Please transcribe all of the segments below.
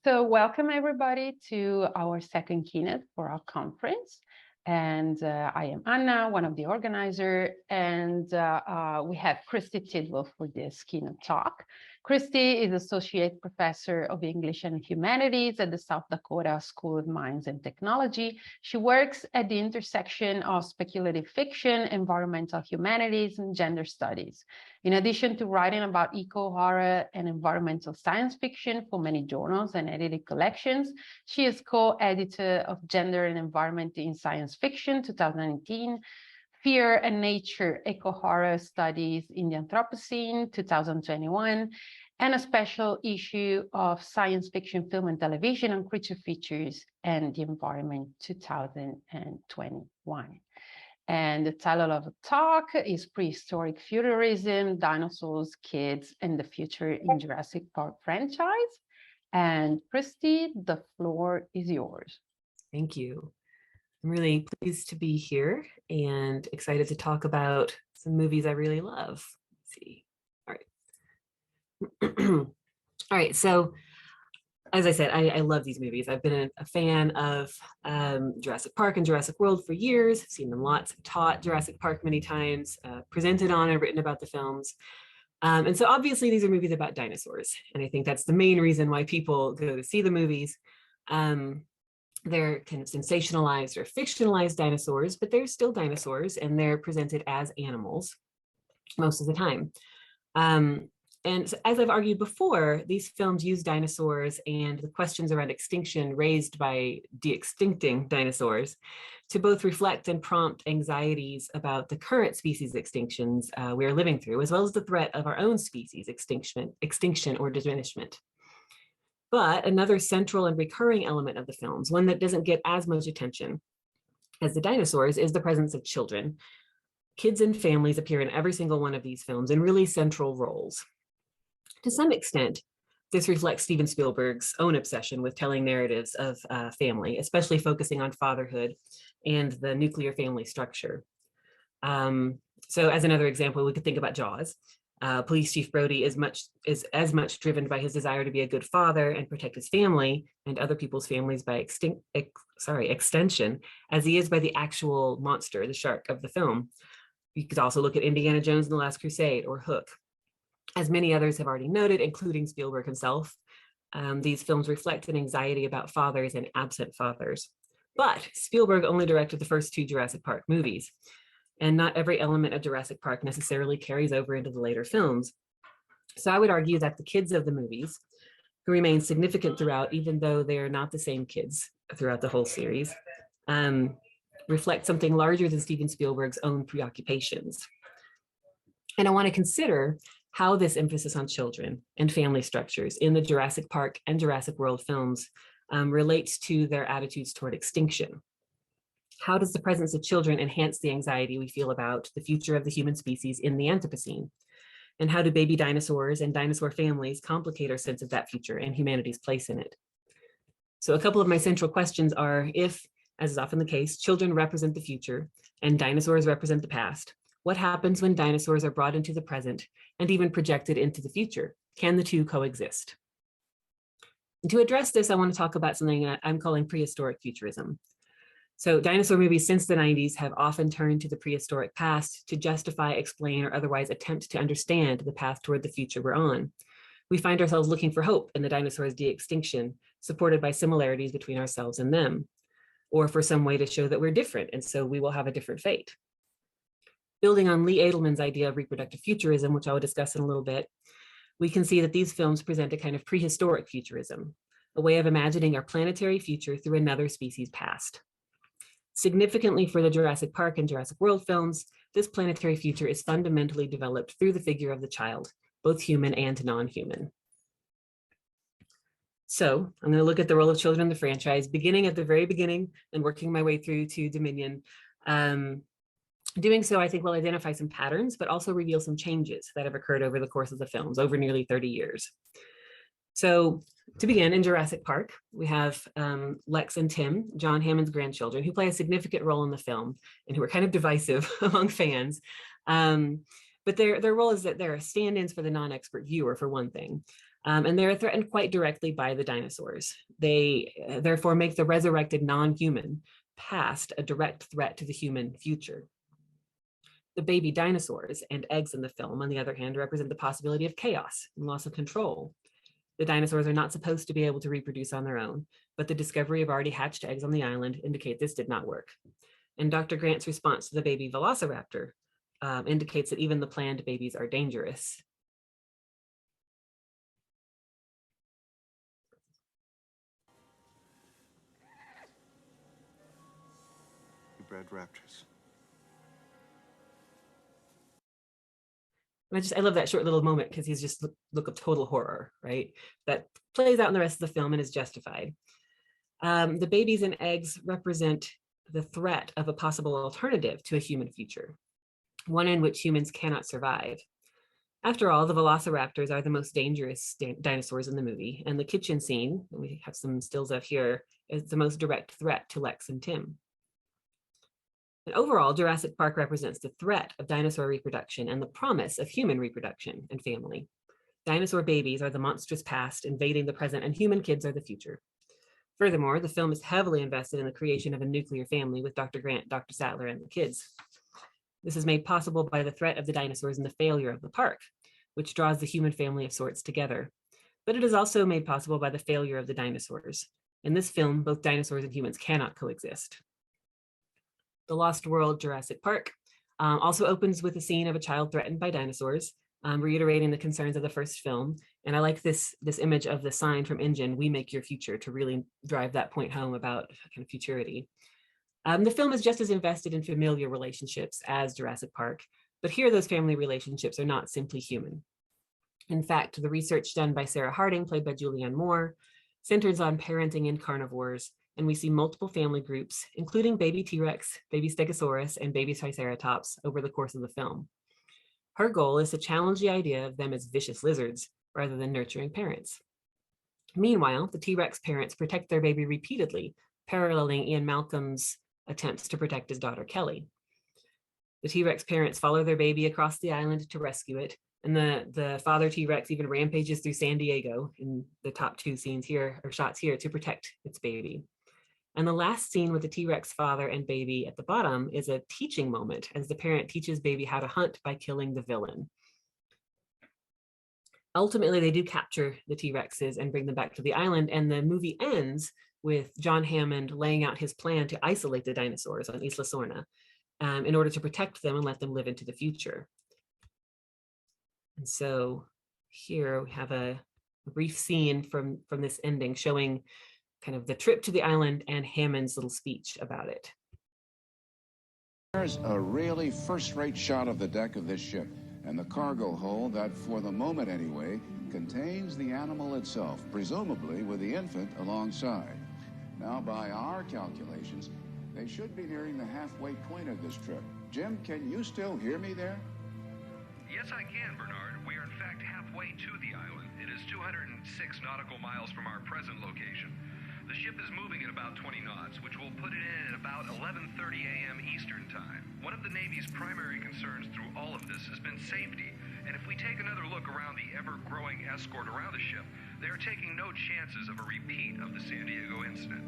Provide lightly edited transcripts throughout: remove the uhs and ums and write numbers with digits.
So welcome everybody to our second keynote for our conference. And I am Anna, one of the organizers, and we have Christy Tidwell for this keynote talk. Christy is Associate Professor of English and Humanities at the South Dakota School of Mines and Technology. She works at the intersection of speculative fiction, environmental humanities, and gender studies. In addition to writing about eco-horror and environmental science fiction for many journals and edited collections, she is co-editor of Gender and Environment in Science Fiction 2019, Fear and Nature Eco-Horror Studies in the Anthropocene 2021, and a special issue of Science Fiction Film and Television on Creature Features and the Environment 2021. And the title of the talk is Prehistoric Futurism, Dinosaurs, Kids, and the Future in Jurassic Park franchise. And Christy, the floor is yours. Thank you. I'm really pleased to be here and excited to talk about some movies I really love. Let's see. All right. All right. So as I said, I love these movies. I've been a fan of Jurassic Park and Jurassic World for years. I've seen them lots, taught Jurassic Park many times, presented on and written about the films. And so obviously these are movies about dinosaurs. And I think that's the main reason why people go to see the movies. They're kind of sensationalized or fictionalized dinosaurs, but they're still dinosaurs and they're presented as animals most of the time. And as I've argued before, these films use dinosaurs and the questions around extinction raised by de-extincting dinosaurs to both reflect and prompt anxieties about the current species extinctions we are living through, as well as the threat of our own species extinction or diminishment. But another central and recurring element of the films, one that doesn't get as much attention as the dinosaurs, is the presence of children. Kids and families appear in every single one of these films in really central roles. To some extent, this reflects Steven Spielberg's own obsession with telling narratives of family, especially focusing on fatherhood and the nuclear family structure. So as another example, we could think about Jaws. Police Chief Brody is as much driven by his desire to be a good father and protect his family and other people's families by extension, as he is by the actual monster, the shark of the film. You could also look at Indiana Jones and the Last Crusade or Hook. As many others have already noted, including Spielberg himself, these films reflect an anxiety about fathers and absent fathers. But Spielberg only directed the first two Jurassic Park movies, and not every element of Jurassic Park necessarily carries over into the later films. So I would argue that the kids of the movies, who remain significant throughout, even though they are not the same kids throughout the whole series, reflect something larger than Steven Spielberg's own preoccupations. And I want to consider how this emphasis on children and family structures in the Jurassic Park and Jurassic World films relates to their attitudes toward extinction. How does the presence of children enhance the anxiety we feel about the future of the human species in the Anthropocene? And how do baby dinosaurs and dinosaur families complicate our sense of that future and humanity's place in it? So a couple of my central questions are, if, as is often the case, children represent the future and dinosaurs represent the past, what happens when dinosaurs are brought into the present and even projected into the future? Can the two coexist? And to address this, I want to talk about something I'm calling prehistoric futurism. So dinosaur movies since the 90s have often turned to the prehistoric past to justify, explain, or otherwise attempt to understand the path toward the future we're on. We find ourselves looking for hope in the dinosaurs' de-extinction, supported by similarities between ourselves and them, or for some way to show that we're different, and so we will have a different fate. Building on Lee Edelman's idea of reproductive futurism, which I will discuss in a little bit, we can see that these films present a kind of prehistoric futurism, a way of imagining our planetary future through another species' past. Significantly for the Jurassic Park and Jurassic World films, this planetary future is fundamentally developed through the figure of the child, both human and non-human. So I'm going to look at the role of children in the franchise, beginning at the very beginning and working my way through to Dominion. Doing so, I think, will identify some patterns, but also reveal some changes that have occurred over the course of the films, over nearly 30 years. So to begin, in Jurassic Park, we have Lex and Tim, John Hammond's grandchildren, who play a significant role in the film and who are kind of divisive among fans. But their role is that they're stand-ins for the non-expert viewer, for one thing. And they're threatened quite directly by the dinosaurs. They therefore make the resurrected non-human past a direct threat to the human future. The baby dinosaurs and eggs in the film, on the other hand, represent the possibility of chaos and loss of control. The dinosaurs are not supposed to be able to reproduce on their own, but the discovery of already hatched eggs on the island indicate this did not work. And Dr. Grant's response to the baby velociraptor indicates that even the planned babies are dangerous. You bred raptors. I love that short little moment because he's just look of total horror, right? That plays out in the rest of the film and is justified. The babies and eggs represent the threat of a possible alternative to a human future, one in which humans cannot survive. After all, the velociraptors are the most dangerous dinosaurs in the movie, and the kitchen scene, we have some stills of here, is the most direct threat to Lex and Tim. And overall, Jurassic Park represents the threat of dinosaur reproduction and the promise of human reproduction and family. Dinosaur babies are the monstrous past invading the present, and human kids are the future. Furthermore, the film is heavily invested in the creation of a nuclear family with Dr. Grant, Dr. Sattler, and the kids. This is made possible by the threat of the dinosaurs and the failure of the park, which draws the human family of sorts together. But it is also made possible by the failure of the dinosaurs. In this film, both dinosaurs and humans cannot coexist. The Lost World, Jurassic Park, also opens with a scene of a child threatened by dinosaurs, reiterating the concerns of the first film. And I like this image of the sign from InGen, "We make your future," to really drive that point home about kind of futurity. The film is just as invested in familial relationships as Jurassic Park, but here those family relationships are not simply human. In fact, the research done by Sarah Harding, played by Julianne Moore, centers on parenting in carnivores, and we see multiple family groups, including baby T-Rex, baby Stegosaurus, and baby Triceratops over the course of the film. Her goal is to challenge the idea of them as vicious lizards rather than nurturing parents. Meanwhile, the T-Rex parents protect their baby repeatedly, paralleling Ian Malcolm's attempts to protect his daughter Kelly. The T-Rex parents follow their baby across the island to rescue it, and the father T-Rex even rampages through San Diego in the top two scenes here, or shots here, to protect its baby. And the last scene with the T-Rex father and baby at the bottom is a teaching moment as the parent teaches baby how to hunt by killing the villain. Ultimately, they do capture the T-Rexes and bring them back to the island, and the movie ends with John Hammond laying out his plan to isolate the dinosaurs on Isla Sorna in order to protect them and let them live into the future. And so here we have a brief scene from this ending showing kind of the trip to the island and Hammond's little speech about it. There's a really first-rate shot of the deck of this ship and the cargo hold that, for the moment anyway, contains the animal itself, presumably with the infant alongside. Now, by our calculations, they should be nearing the halfway point of this trip. Jim, can you still hear me there? Yes, I can, Bernard. We are in fact halfway to the island. It is 206 nautical miles from our present location. The ship is moving at about 20 knots, which will put it in at about 11:30 a.m. Eastern Time. One of the Navy's primary concerns through all of this has been safety, and if we take another look around the ever-growing escort around the ship, they are taking no chances of a repeat of the San Diego incident.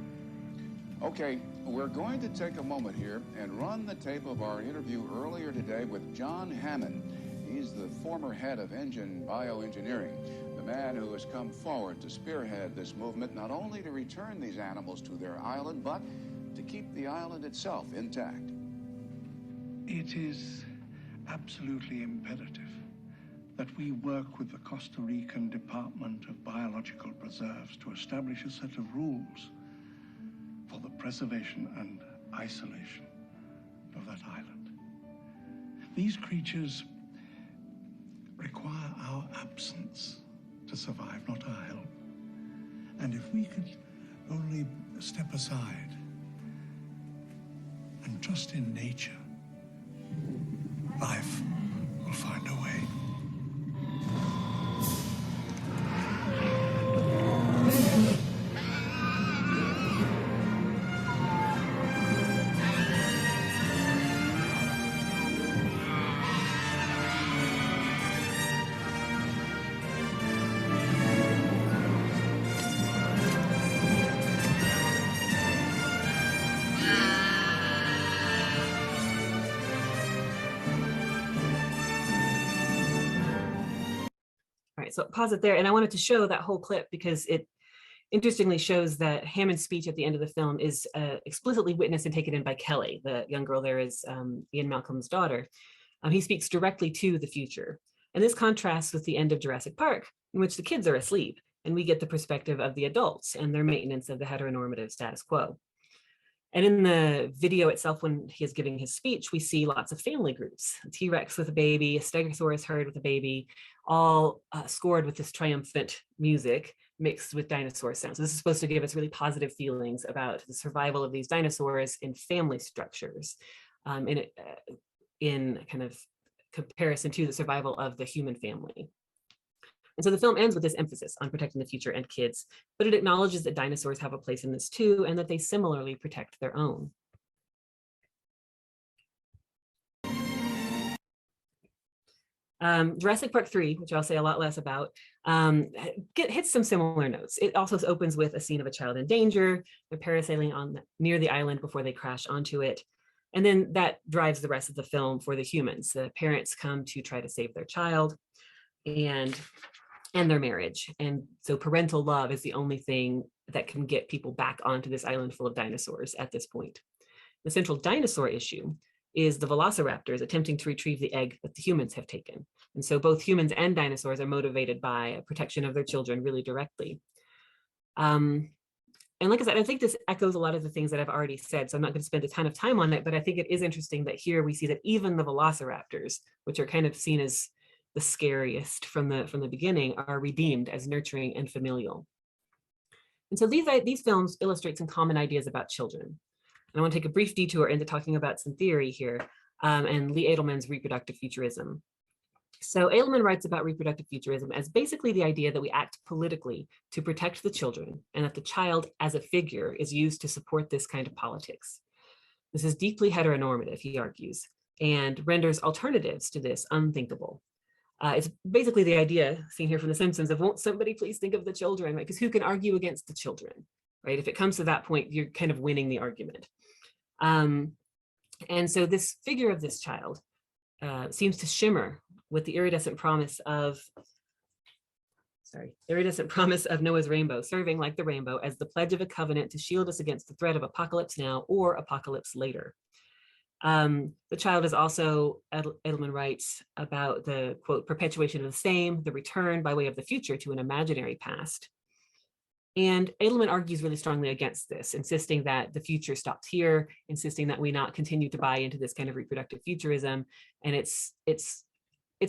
Okay, we're going to take a moment here and run the tape of our interview earlier today with John Hammond. He's the former head of engine bioengineering, the man who has come forward to spearhead this movement, not only to return these animals to their island, but to keep the island itself intact. It is absolutely imperative that we work with the Costa Rican Department of Biological Preserves to establish a set of rules for the preservation and isolation of that island. These creatures require our absence to survive, not our help. And if we could only step aside and trust in nature, life will find a way. right, so pause it there. And I wanted to show that whole clip because it interestingly shows that Hammond's speech at the end of the film is explicitly witnessed and taken in by Kelly. The young girl there is Ian Malcolm's daughter. He speaks directly to the future. And this contrasts with the end of Jurassic Park, in which the kids are asleep, and we get the perspective of the adults and their maintenance of the heteronormative status quo. And in the video itself, when he is giving his speech, we see lots of family groups, a T-Rex with a baby, a Stegosaurus herd with a baby, all scored with this triumphant music mixed with dinosaur sounds. So this is supposed to give us really positive feelings about the survival of these dinosaurs in family structures, in kind of comparison to the survival of the human family. And so the film ends with this emphasis on protecting the future and kids, but it acknowledges that dinosaurs have a place in this too, and that they similarly protect their own. Jurassic Park 3, which I'll say a lot less about, hits some similar notes. It also opens with a scene of a child in danger. They're parasailing near the island before they crash onto it. And then that drives the rest of the film for the humans. The parents come to try to save their child and their marriage. And so parental love is the only thing that can get people back onto this island full of dinosaurs at this point. The central dinosaur issue is the velociraptors attempting to retrieve the egg that the humans have taken. And so both humans and dinosaurs are motivated by a protection of their children really directly. And like I said, I think this echoes a lot of the things that I've already said, so I'm not going to spend a ton of time on it, but I think it is interesting that here we see that even the velociraptors, which are kind of seen as the scariest from the beginning, are redeemed as nurturing and familial. And so these films illustrate some common ideas about children. And I want to take a brief detour into talking about some theory here, and Lee Edelman's reproductive futurism. So Edelman writes about reproductive futurism as basically the idea that we act politically to protect the children, and that the child as a figure is used to support this kind of politics. This is deeply heteronormative, he argues, and renders alternatives to this unthinkable. It's basically the idea seen here from The Simpsons of, won't somebody please think of the children, right? Because who can argue against the children, right? If it comes to that point, you're kind of winning the argument. And so this figure of this child seems to shimmer with the iridescent promise of Noah's rainbow, serving like the rainbow as the pledge of a covenant to shield us against the threat of apocalypse now or apocalypse later. The child is also, Edelman writes about the, quote, perpetuation of the same, the return by way of the future to an imaginary past. And Edelman argues really strongly against this, insisting that the future stops here, insisting that we not continue to buy into this kind of reproductive futurism. And it's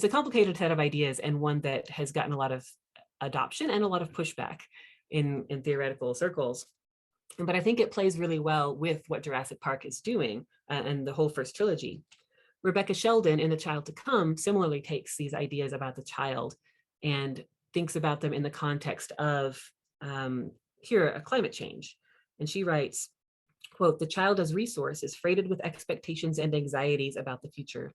a complicated set of ideas, and one that has gotten a lot of adoption and a lot of pushback in theoretical circles. But I think it plays really well with what Jurassic Park is doing and the whole first trilogy. Rebecca Sheldon in The Child to Come similarly takes these ideas about the child and thinks about them in the context of a climate change. And she writes, quote, "The child as resource is freighted with expectations and anxieties about the future.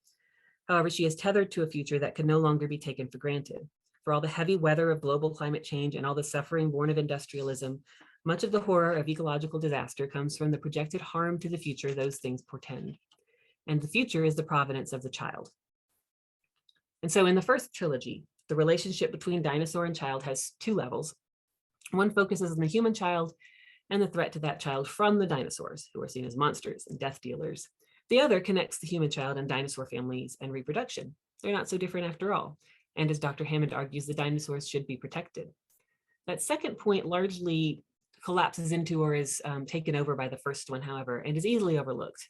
However, she is tethered to a future that can no longer be taken for granted. For all the heavy weather of global climate change and all the suffering born of industrialism, much of the horror of ecological disaster comes from the projected harm to the future those things portend. And the future is the provenance of the child." And so in the first trilogy, the relationship between dinosaur and child has two levels. One focuses on the human child and the threat to that child from the dinosaurs, who are seen as monsters and death dealers. The other connects the human child and dinosaur families and reproduction. They're not so different after all. And as Dr. Hammond argues, the dinosaurs should be protected. That second point largely collapses into or is taken over by the first one, however, and is easily overlooked.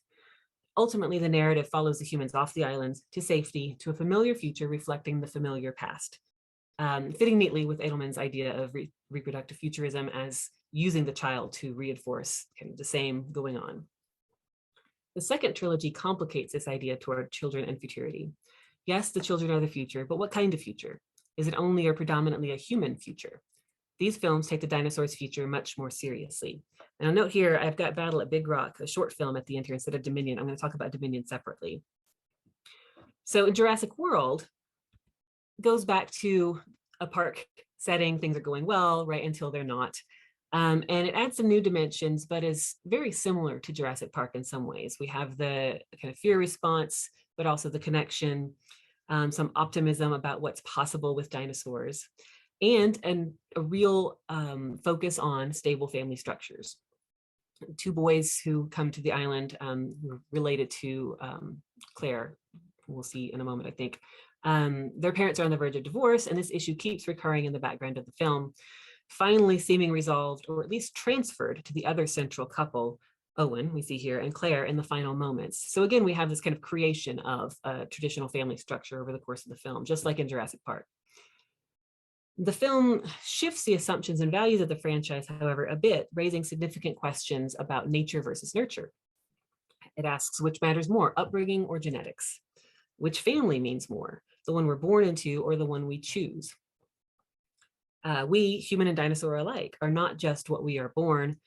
Ultimately, the narrative follows the humans off the islands to safety, to a familiar future reflecting the familiar past, fitting neatly with Edelman's idea of reproductive futurism as using the child to reinforce kind of the same going on. The second trilogy complicates this idea toward children and futurity. Yes, the children are the future, but what kind of future? Is it only or predominantly a human future? These films take the dinosaurs' future much more seriously. And I'll note here, I've got Battle at Big Rock, a short film at the end here instead of Dominion. I'm going to talk about Dominion separately. So in Jurassic World, goes back to a park setting, things are going well, right, until they're not. And it adds some new dimensions, but is very similar to Jurassic Park in some ways. We have the kind of fear response, but also the connection. some optimism about what's possible with dinosaurs, and a real focus on stable family structures. Two boys who come to the island related to Claire, we'll see in a moment, I think. Their parents are on the verge of divorce, and this issue keeps recurring in the background of the film, finally seeming resolved, or at least transferred to the other central couple, Owen, we see here, and Claire in the final moments. So again, we have this kind of creation of a traditional family structure over the course of the film, just like in Jurassic Park. The film shifts the assumptions and values of the franchise, however, a bit, raising significant questions about nature versus nurture. It asks which matters more, upbringing or genetics? Which family means more, the one we're born into or the one we choose? We, human and dinosaur alike, are not just what we are born,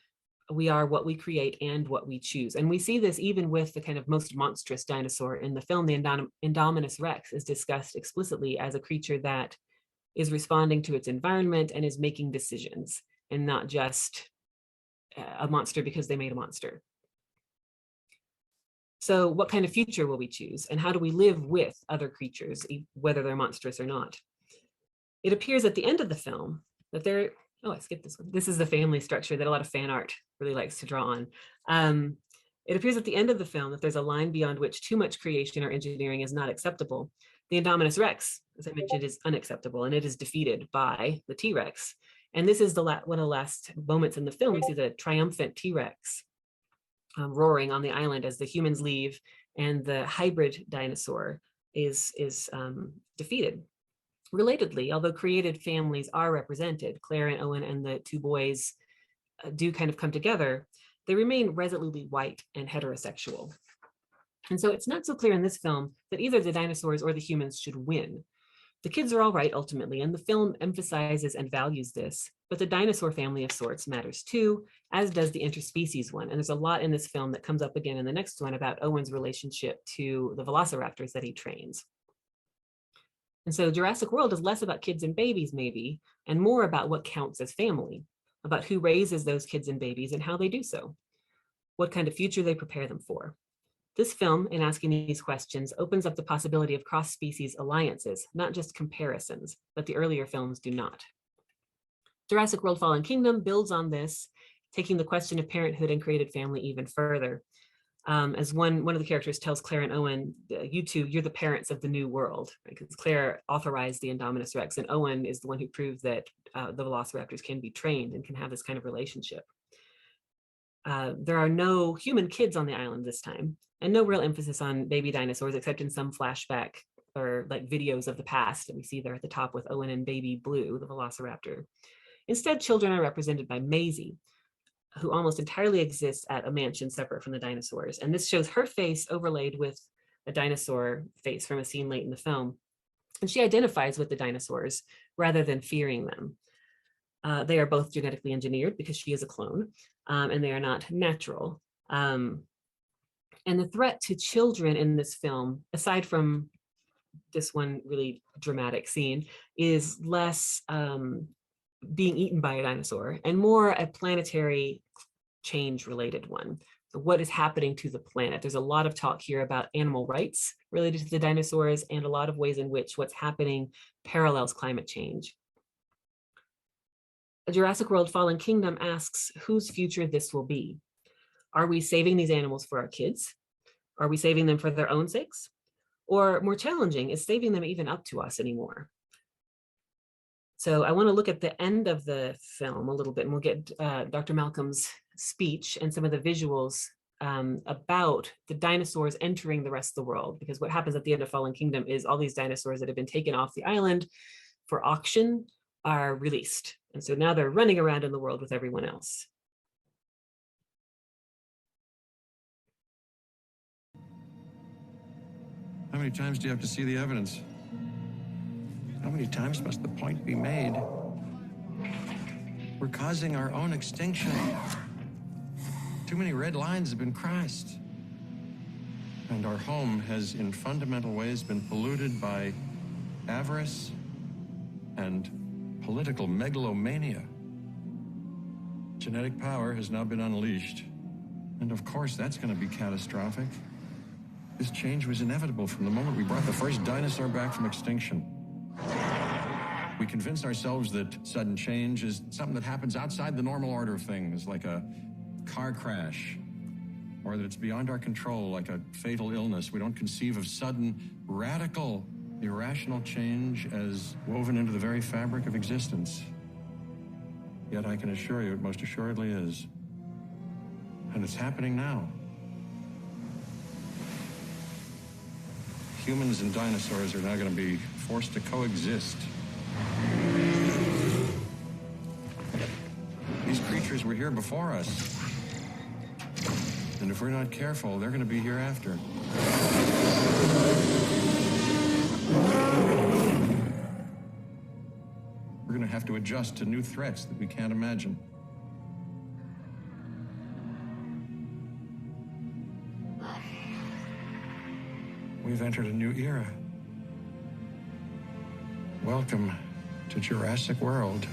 we are what we create and what we choose. And we see this even with the kind of most monstrous dinosaur in the film. The Indominus Rex is discussed explicitly as a creature that is responding to its environment and is making decisions, and not just a monster because they made a monster. So what kind of future will we choose? And how do we live with other creatures, whether they're monstrous or not? It appears at the end of the film that there, oh, I skipped this one. This is the family structure that a lot of fan art really likes to draw on. It appears at the end of the film that there's a line beyond which too much creation or engineering is not acceptable. The Indominus Rex, as I mentioned, is unacceptable, and it is defeated by the T-Rex. And this is one of the last moments in the film. We see the triumphant T-Rex roaring on the island as the humans leave, and the hybrid dinosaur is defeated. Relatedly, although created families are represented, Claire and Owen and the two boys do kind of come together, they remain resolutely white and heterosexual. And so it's not so clear in this film that either the dinosaurs or the humans should win. The kids are all right ultimately, and the film emphasizes and values this, but the dinosaur family of sorts matters too, as does the interspecies one. And there's a lot in this film that comes up again in the next one about Owen's relationship to the velociraptors that he trains. And so Jurassic World is less about kids and babies maybe, and more about what counts as family, about who raises those kids and babies and how they do so, what kind of future they prepare them for. This film, in asking these questions, opens up the possibility of cross-species alliances, not just comparisons, but the earlier films do not. Jurassic World: Fallen Kingdom builds on this, taking the question of parenthood and created family even further. As one of the characters tells Claire and Owen, you two, you're the parents of the new world, right? Because Claire authorized the Indominus Rex, and Owen is the one who proved that the velociraptors can be trained and can have this kind of relationship. There are no human kids on the island this time, and no real emphasis on baby dinosaurs, except in some flashback or like videos of the past that we see there at the top with Owen and baby Blue, the velociraptor. Instead, children are represented by Maisie, who almost entirely exists at a mansion separate from the dinosaurs. And this shows her face overlaid with a dinosaur face from a scene late in the film. And she identifies with the dinosaurs rather than fearing them. They are both genetically engineered because she is a clone, and they are not natural. And the threat to children in this film, aside from this one really dramatic scene, is less being eaten by a dinosaur and more a planetary change related one. So what is happening to the planet? There's a lot of talk here about animal rights related to the dinosaurs, and a lot of ways in which what's happening parallels climate change. A Jurassic World: Fallen Kingdom asks whose future this will be. Are we saving these animals for our kids? Are we saving them for their own sakes? Or more challenging, is saving them even up to us anymore? So I want to look at the end of the film a little bit, and we'll get Dr. Malcolm's speech and some of the visuals about the dinosaurs entering the rest of the world. Because what happens at the end of Fallen Kingdom is all these dinosaurs that have been taken off the island for auction are released. And so now they're running around in the world with everyone else. How many times do you have to see the evidence? How many times must the point be made? We're causing our own extinction. Too many red lines have been crossed. And our home has, in fundamental ways, been polluted by avarice and political megalomania. Genetic power has now been unleashed. And of course, that's going to be catastrophic. This change was inevitable from the moment we brought the first dinosaur back from extinction. We convince ourselves that sudden change is something that happens outside the normal order of things, like a car crash, or that it's beyond our control, like a fatal illness. We don't conceive of sudden, radical, irrational change as woven into the very fabric of existence. Yet I can assure you it most assuredly is. And it's happening now. Humans and dinosaurs are now going to be forced to coexist. These creatures were here before us. And if we're not careful, they're going to be here after. We're going to have to adjust to new threats that we can't imagine. We've entered a new era. Welcome to Jurassic World.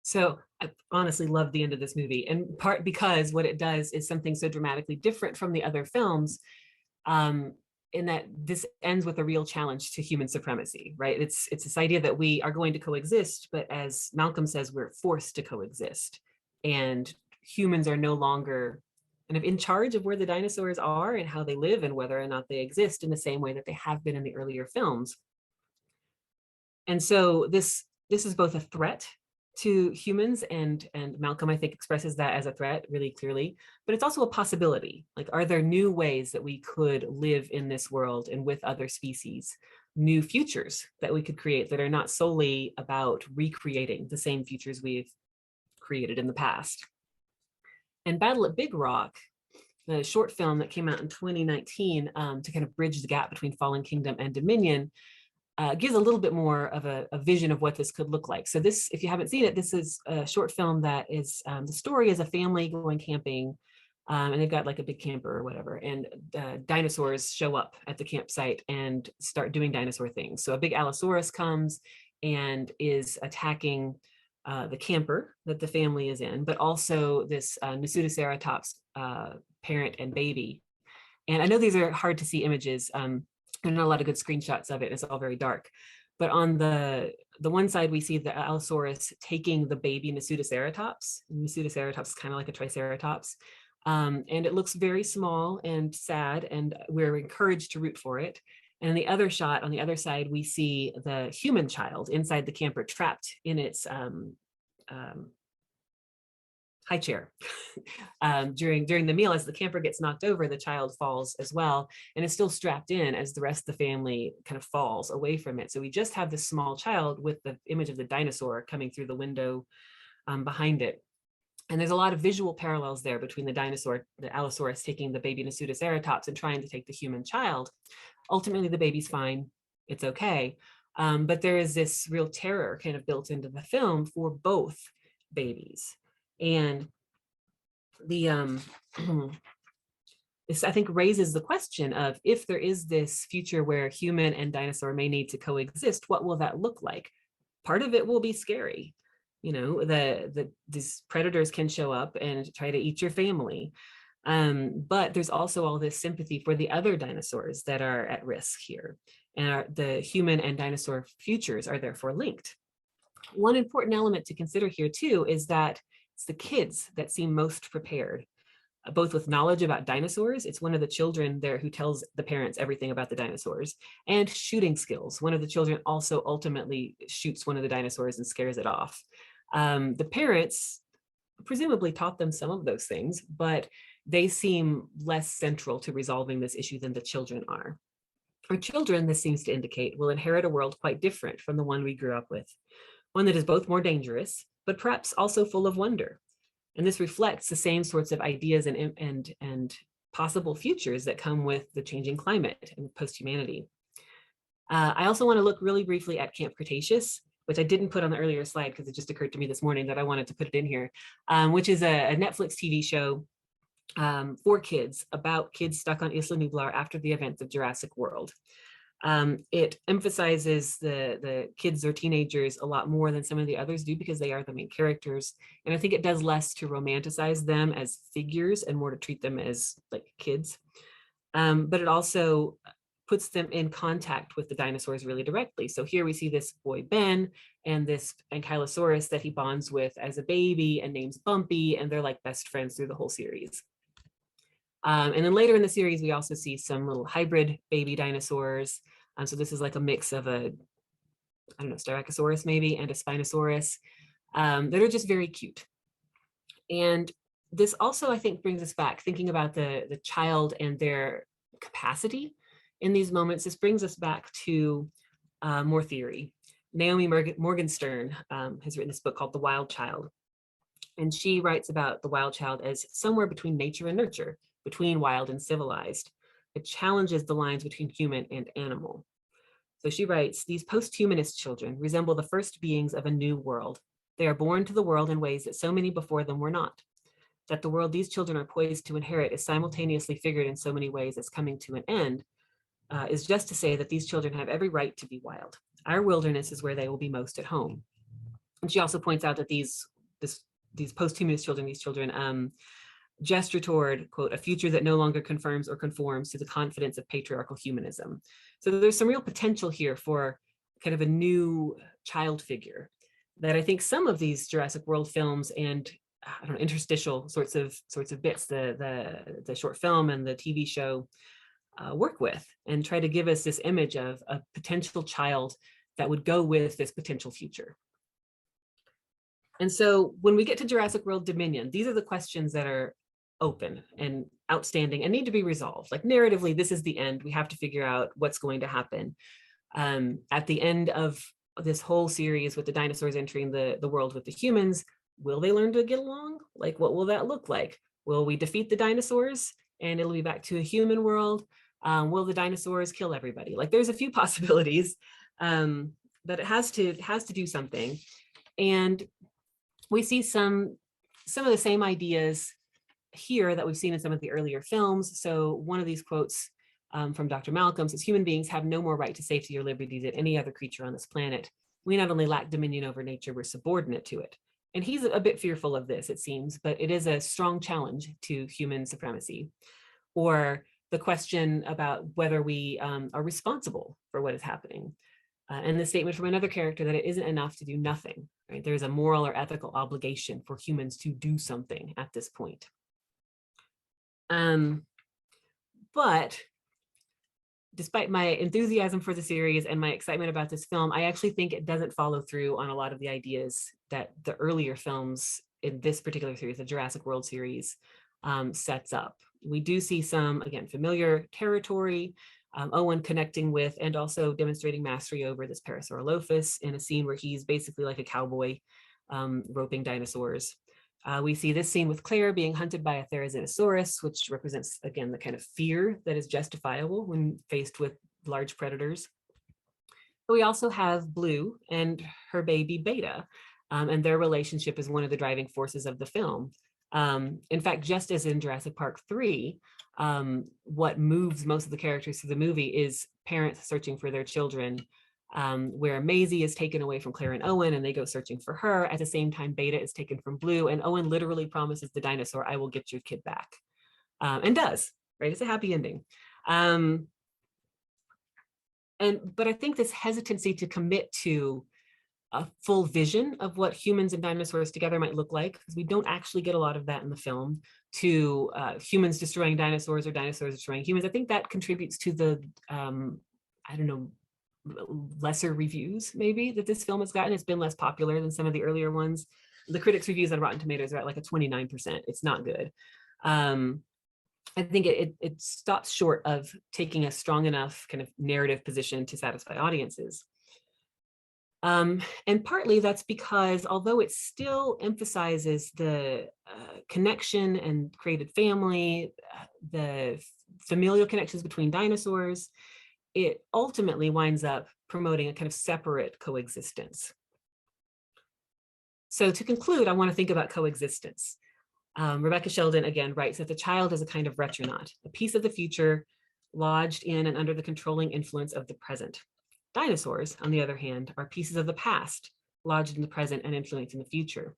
So I honestly love the end of this movie, in part because what it does is something so dramatically different from the other films, in that this ends with a real challenge to human supremacy, right? It's this idea that we are going to coexist, but as Malcolm says, we're forced to coexist, and humans are no longer kind of in charge of where the dinosaurs are and how they live and whether or not they exist in the same way that they have been in the earlier films. And so this is both a threat to humans, and Malcolm, I think, expresses that as a threat really clearly, but it's also a possibility. Like, are there new ways that we could live in this world and with other species, new futures that we could create that are not solely about recreating the same futures we've created in the past? And Battle at Big Rock, the short film that came out in 2019 to kind of bridge the gap between Fallen Kingdom and Dominion, gives a little bit more of a vision of what this could look like. So this, if you haven't seen it, this is a short film that is, the story is a family going camping, and they've got like a big camper or whatever, and dinosaurs show up at the campsite and start doing dinosaur things. So a big Allosaurus comes and is attacking the camper that the family is in, but also this Nasutoceratops parent and baby. And I know these are hard to see images. There are not a lot of good screenshots of it. It's all very dark. But on the one side, we see the Allosaurus taking the baby Nasutoceratops. Nasutoceratops is kind of like a Triceratops. And it looks very small and sad, and we're encouraged to root for it. And in the other shot, on the other side, we see the human child inside the camper, trapped in its high chair. During the meal, as the camper gets knocked over, the child falls as well, and is still strapped in as the rest of the family kind of falls away from it. So we just have this small child with the image of the dinosaur coming through the window behind it. And there's a lot of visual parallels there between the dinosaur, the Allosaurus taking the baby Nasutoceratops and trying to take the human child. Ultimately, the baby's fine, it's okay. But there is this real terror kind of built into the film for both babies. And the this, I think, raises the question of, if there is this future where human and dinosaur may need to coexist, what will that look like? Part of it will be scary. You know, these predators can show up and try to eat your family. But there's also all this sympathy for the other dinosaurs that are at risk here. And the human and dinosaur futures are therefore linked. One important element to consider here too is that it's the kids that seem most prepared, both with knowledge about dinosaurs. It's one of the children there who tells the parents everything about the dinosaurs, and shooting skills. One of the children also ultimately shoots one of the dinosaurs and scares it off. The parents presumably taught them some of those things, but they seem less central to resolving this issue than the children are. Our children, this seems to indicate, will inherit a world quite different from the one we grew up with, one that is both more dangerous, but perhaps also full of wonder. And this reflects the same sorts of ideas and possible futures that come with the changing climate and post-humanity. I also want to look really briefly at Camp Cretaceous, which I didn't put on the earlier slide because it just occurred to me this morning that I wanted to put it in here, which is a Netflix TV show for kids, about kids stuck on Isla Nublar after the events of Jurassic World. It emphasizes the kids or teenagers a lot more than some of the others do because they are the main characters. And I think it does less to romanticize them as figures and more to treat them as like kids. But it also puts them in contact with the dinosaurs really directly. So here we see this boy Ben and this Ankylosaurus that he bonds with as a baby and names Bumpy, and they're like best friends through the whole series. And then later in the series, we also see some little hybrid baby dinosaurs. So this is like a mix of a, I don't know, Styracosaurus maybe, and a Spinosaurus that are just very cute. And this also, I think, brings us back thinking about the child and their capacity in these moments. This brings us back to more theory. Naomi Morgenstern has written this book called The Wild Child. And she writes about the wild child as somewhere between nature and nurture, between wild and civilized. It challenges the lines between human and animal. So she writes, these post-humanist children resemble the first beings of a new world. They are born to the world in ways that so many before them were not. That the world these children are poised to inherit is simultaneously figured in so many ways as coming to an end, is just to say that these children have every right to be wild. Our wilderness is where they will be most at home. And she also points out that these post-humanist children, these children gesture toward, quote, a future that no longer confirms or conforms to the confidence of patriarchal humanism. So there's some real potential here for kind of a new child figure that I think some of these Jurassic World films and I don't know, interstitial sorts of bits, the short film and the TV show work with, and try to give us this image of a potential child that would go with this potential future. And so when we get to Jurassic World Dominion, these are the questions that are open and outstanding and need to be resolved. Like narratively, this is the end. We have to figure out what's going to happen. At the end of this whole series with the dinosaurs entering the world with the humans, will they learn to get along? Like, what will that look like? Will we defeat the dinosaurs and it'll be back to a human world? Will the dinosaurs kill everybody? Like, there's a few possibilities, but it has to do something. And we see some of the same ideas here that we've seen in some of the earlier films. So one of these quotes from Dr. Malcolm says, human beings have no more right to safety or liberty than any other creature on this planet. We not only lack dominion over nature, we're subordinate to it. And he's a bit fearful of this, it seems, but it is a strong challenge to human supremacy. Or the question about whether we are responsible for what is happening. And the statement from another character that it isn't enough to do nothing, right? There's a moral or ethical obligation for humans to do something at this point. But despite my enthusiasm for the series and my excitement about this film, I actually think it doesn't follow through on a lot of the ideas that the earlier films in this particular series, the Jurassic World series, sets up. We do see some, again, familiar territory, Owen connecting with and also demonstrating mastery over this Parasaurolophus in a scene where he's basically like a cowboy roping dinosaurs. We see this scene with Claire being hunted by a Therizinosaurus, which represents, again, the kind of fear that is justifiable when faced with large predators. But we also have Blue and her baby Beta, and their relationship is one of the driving forces of the film. In fact, just as in Jurassic Park 3, what moves most of the characters through the movie is parents searching for their children, where Maisie is taken away from Claire and Owen and they go searching for her. At the same time, Beta is taken from Blue, and Owen literally promises the dinosaur, I will get your kid back, and does, right? It's a happy ending. But I think this hesitancy to commit to a full vision of what humans and dinosaurs together might look like, because we don't actually get a lot of that in the film, to humans destroying dinosaurs or dinosaurs destroying humans. I think that contributes to the, I don't know, lesser reviews maybe that this film has gotten. It's been less popular than some of the earlier ones. The critics' reviews on Rotten Tomatoes are at like a 29%. It's not good. I think it stops short of taking a strong enough kind of narrative position to satisfy audiences. And partly that's because although it still emphasizes the connection and created family, the familial connections between dinosaurs, it ultimately winds up promoting a kind of separate coexistence. So to conclude, I want to think about coexistence. Rebecca Sheldon again writes that the child is a kind of retronaut, a piece of the future lodged in and under the controlling influence of the present. Dinosaurs, on the other hand, are pieces of the past lodged in the present and influencing the future.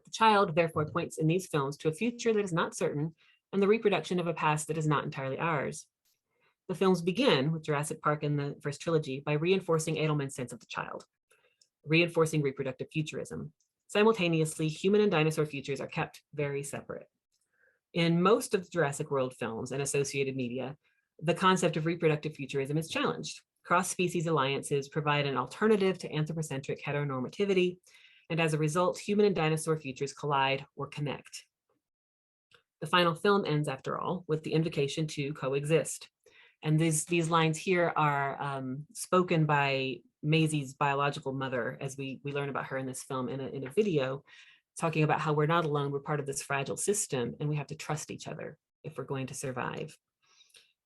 The child therefore points in these films to a future that is not certain and the reproduction of a past that is not entirely ours. The films begin with Jurassic Park and the first trilogy by reinforcing Edelman's sense of the child, reinforcing reproductive futurism. Simultaneously, human and dinosaur futures are kept very separate. In most of the Jurassic World films and associated media, the concept of reproductive futurism is challenged. Cross-species alliances provide an alternative to anthropocentric heteronormativity, and as a result, human and dinosaur futures collide or connect. The final film ends, after all, with the invocation to coexist. And these lines here are spoken by Maisie's biological mother, as we learn about her in this film in a video, talking about how we're not alone, we're part of this fragile system, and we have to trust each other if we're going to survive.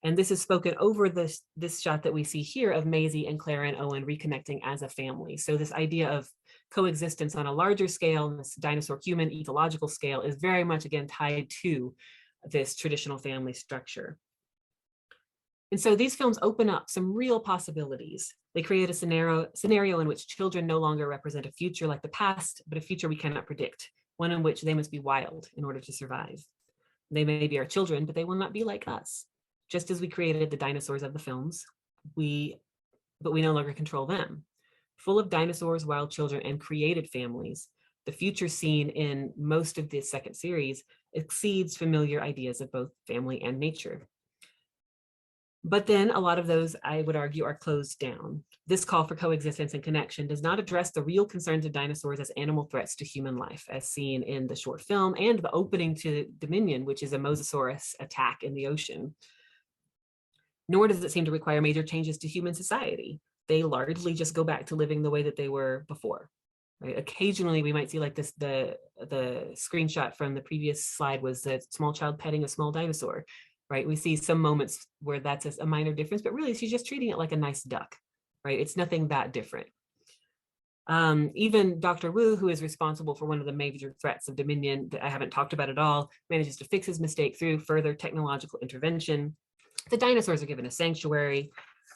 And this is spoken over this shot that we see here of Maisie and Clara and Owen reconnecting as a family. So this idea of coexistence on a larger scale, this dinosaur human ecological scale, is very much again tied to this traditional family structure. And so these films open up some real possibilities. They create a scenario in which children no longer represent a future like the past, but a future we cannot predict, one in which they must be wild in order to survive. They may be our children, but they will not be like us. Just as we created the dinosaurs of the films, but we no longer control them. Full of dinosaurs, wild children, and created families, the future scene in most of the second series exceeds familiar ideas of both family and nature. But then a lot of those, I would argue, are closed down. This call for coexistence and connection does not address the real concerns of dinosaurs as animal threats to human life, as seen in the short film and the opening to Dominion, which is a mosasaurus attack in the ocean. Nor does it seem to require major changes to human society. They largely just go back to living the way that they were before. Right? Occasionally, we might see like this, the screenshot from the previous slide was a small child petting a small dinosaur. Right? We see some moments where that's a minor difference, but really she's just treating it like a nice duck, right? It's nothing that different. Even Dr. Wu, who is responsible for one of the major threats of Dominion that I haven't talked about at all, manages to fix his mistake through further technological intervention. The dinosaurs are given a sanctuary,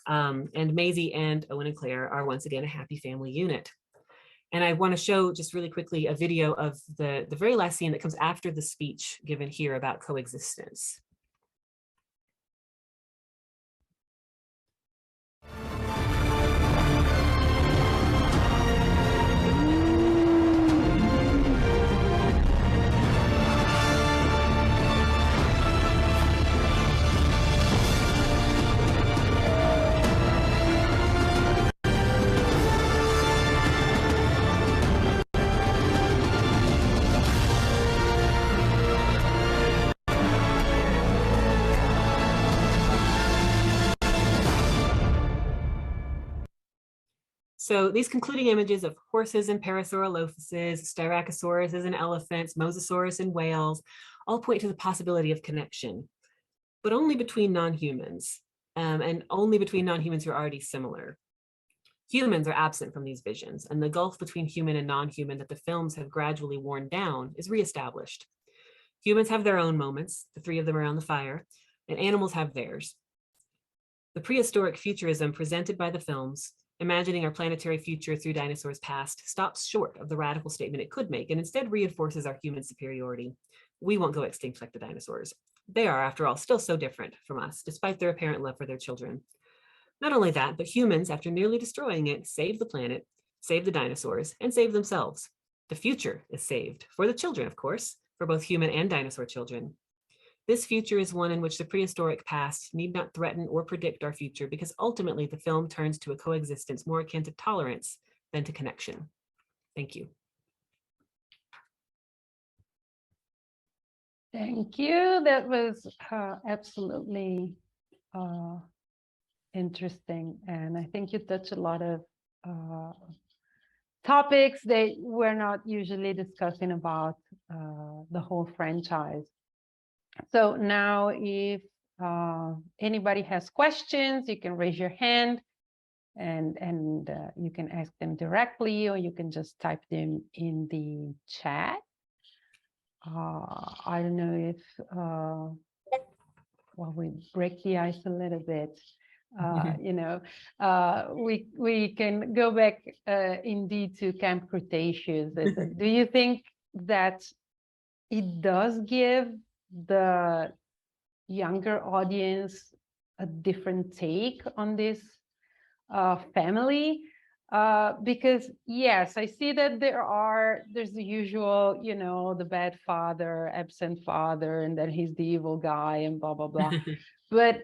and Maisie and Owen and Claire are once again a happy family unit. And I want to show just really quickly a video of the very last scene that comes after the speech given here about coexistence. So these concluding images of horses and parasaurolophuses, styracosaurus and elephants, mosasaurus and whales, all point to the possibility of connection, but only between non-humans, and only between non-humans who are already similar. Humans are absent from these visions, and the gulf between human and non-human that the films have gradually worn down is reestablished. Humans have their own moments, the three of them around the fire, and animals have theirs. The prehistoric futurism presented by the films, imagining our planetary future through dinosaurs past, stops short of the radical statement it could make and instead reinforces our human superiority. We won't go extinct like the dinosaurs. They are, after all, still so different from us, despite their apparent love for their children. Not only that, but humans, after nearly destroying it, save the planet, save the dinosaurs, and save themselves. The future is saved, for the children, of course, for both human and dinosaur children. This future is one in which the prehistoric past need not threaten or predict our future, because ultimately the film turns to a coexistence more akin to tolerance than to connection. Thank you. Thank you. That was absolutely interesting. And I think you touched a lot of topics that we're not usually discussing about the whole franchise. So now if anybody has questions, you can raise your hand and you can ask them directly, or you can just type them in the chat. I don't know if, well, we break the ice a little bit. You know, we can go back indeed to Camp Cretaceous. Do you think that it does give the younger audience a different take on this family? Because yes, I see that there's the usual, you know, the bad father, absent father, and then he's the evil guy and blah, blah, blah. But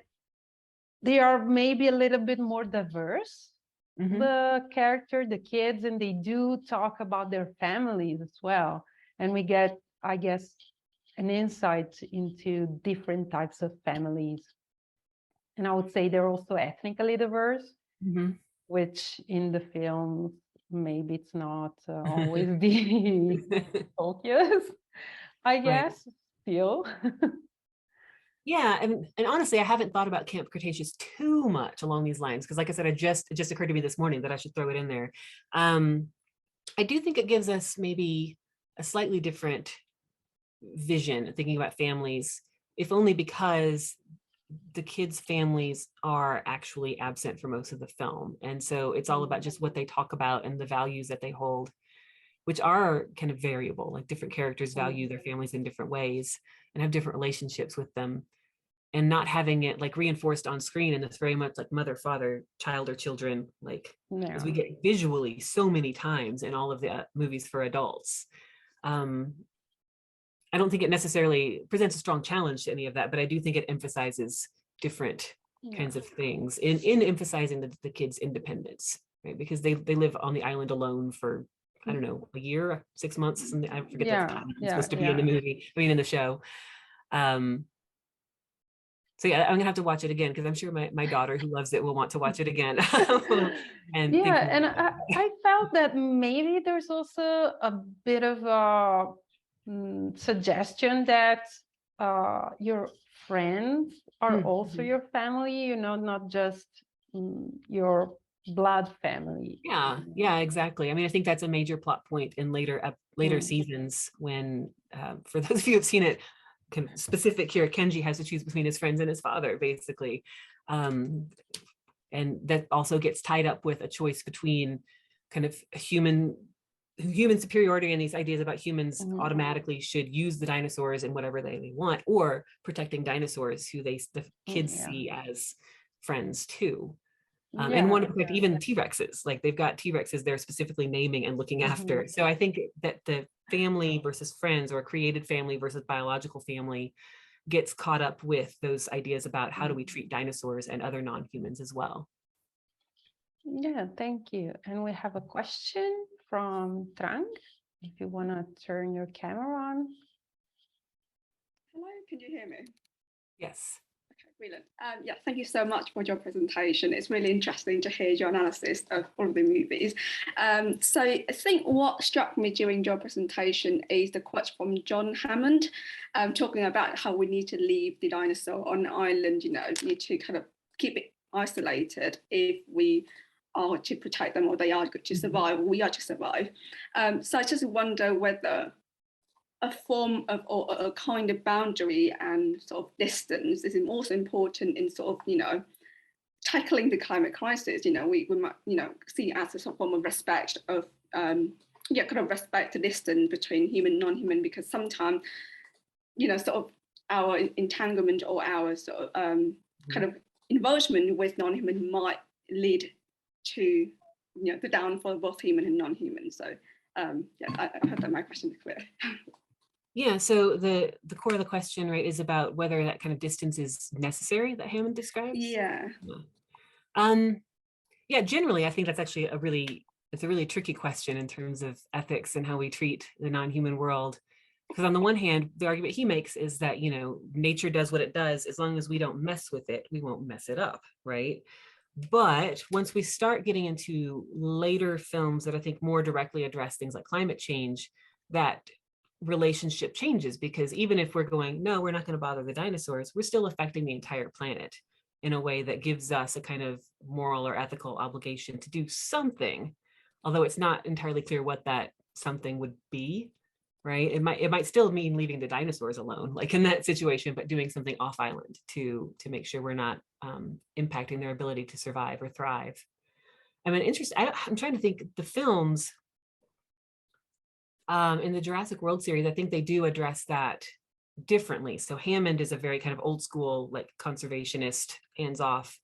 they are maybe a little bit more diverse, the character, the kids, and they do talk about their families as well. And we get, I guess, an insight into different types of families. And I would say they're also ethnically diverse, which in the film, maybe it's not always the focus, I guess, still. Yeah, and honestly, I haven't thought about Camp Cretaceous too much along these lines, because like I said, it just occurred to me this morning that I should throw it in there. I do think it gives us maybe a slightly different vision, thinking about families, if only because the kids' families are actually absent for most of the film. And so it's all about just what they talk about and the values that they hold, which are kind of variable. Like different characters value their families in different ways and have different relationships with them. And not having it like reinforced on screen, and it's very much like mother, father, child, or children, like as we get visually so many times in all of the movies for adults. I don't think it necessarily presents a strong challenge to any of that, but I do think it emphasizes different kinds of things in emphasizing the kids' independence, right? Because they live on the island alone for, I don't know, a year, 6 months, something. I forget the time it's supposed to be in the movie, in the show. So yeah, I'm gonna have to watch it again, because I'm sure my daughter, who loves it, will want to watch it again. And I felt that maybe there's also a bit of a suggestion that your friends are also your family, you know, not just your blood family. Yeah, exactly. I mean, I think that's a major plot point in later seasons, when for those of you who've seen it, specific here, Kenji has to choose between his friends and his father, basically. And that also gets tied up with a choice between kind of human superiority and these ideas about humans automatically should use the dinosaurs in whatever they want, or protecting dinosaurs who the kids see as friends too. And want to protect even T-Rexes, like they've got T-Rexes they're specifically naming and looking after. So I think that the family versus friends, or created family versus biological family, gets caught up with those ideas about how do we treat dinosaurs and other non-humans as well. Yeah, thank you. And we have a question from Trang. If you want to turn your camera on. Hello, can you hear me? Yes. Okay, brilliant. Yeah, thank you so much for your presentation. It's really interesting to hear your analysis of all of the movies. So I think what struck me during your presentation is the quote from John Hammond, talking about how we need to leave the dinosaur on an island, you know, need to kind of keep it isolated if we are to protect them, or they are to survive, or we are to survive. So I just wonder whether a form of, or a kind of boundary and sort of distance is also important in sort of, you know, tackling the climate crisis. You know, we might, you know, see it as a sort of form of respect of, kind of respect the distance between human and non-human, because sometimes, you know, sort of our entanglement or our sort of kind of involvement with non-human might lead to, you know, the downfall of both human and non-human. So yeah, I hope that my question is clear. Yeah, so the core of the question, right, is about whether that kind of distance is necessary that Hammond describes. Yeah. Yeah, generally, I think that's actually it's a really tricky question in terms of ethics and how we treat the non-human world. Because on the one hand, the argument he makes is that, you know, nature does what it does. As long as we don't mess with it, we won't mess it up, right? But once we start getting into later films that I think more directly address things like climate change, that relationship changes, because even if we're going, no, we're not going to bother the dinosaurs, we're still affecting the entire planet in a way that gives us a kind of moral or ethical obligation to do something, although it's not entirely clear what that something would be, right? It might still mean leaving the dinosaurs alone, like in that situation, but doing something off island to make sure we're not impacting their ability to survive or thrive. I mean, I'm trying to think, the films in the Jurassic World series, I think they do address that differently. So Hammond is a very kind of old school, like conservationist, hands-off.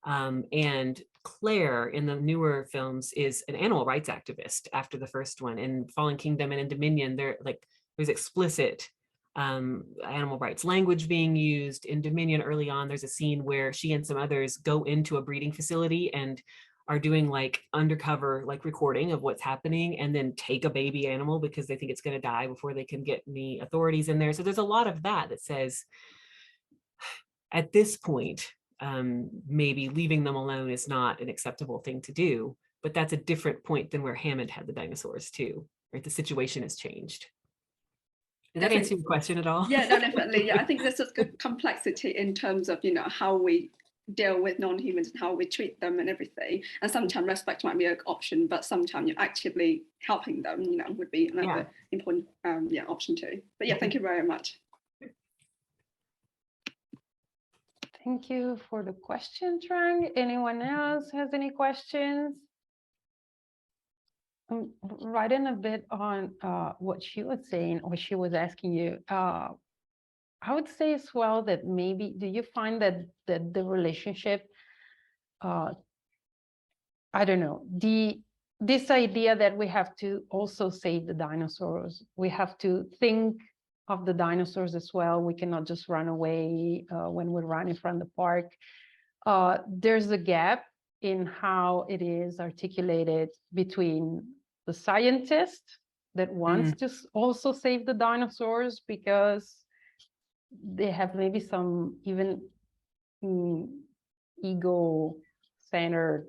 And Claire in the newer films is an animal rights activist after the first one. In Fallen Kingdom and in Dominion, there's explicit animal rights language being used. In Dominion early on, there's a scene where she and some others go into a breeding facility and are doing like undercover like recording of what's happening, and then take a baby animal because they think it's going to die before they can get any authorities in there. So there's a lot of that says at this point, maybe leaving them alone is not an acceptable thing to do, but that's a different point than where Hammond had the dinosaurs too, right? The situation has changed. Did that answer your question at all? Yeah, no, definitely. Yeah, I think there's such good complexity in terms of, how we deal with non-humans and how we treat them and everything. And sometimes respect might be an option, but sometimes you're actively helping them, would be another important option too. But yeah, thank you very much. Thank you for the question, Trang. Anyone else has any questions? I'm writing a bit on what she was saying, or she was asking you. I would say as well that maybe, do you find that the relationship, I don't know, this idea that we have to also save the dinosaurs, we have to think of the dinosaurs as well. We cannot just run away when we're running from the park. There's a gap in how it is articulated between the scientist that wants to also save the dinosaurs because they have maybe some even ego-centered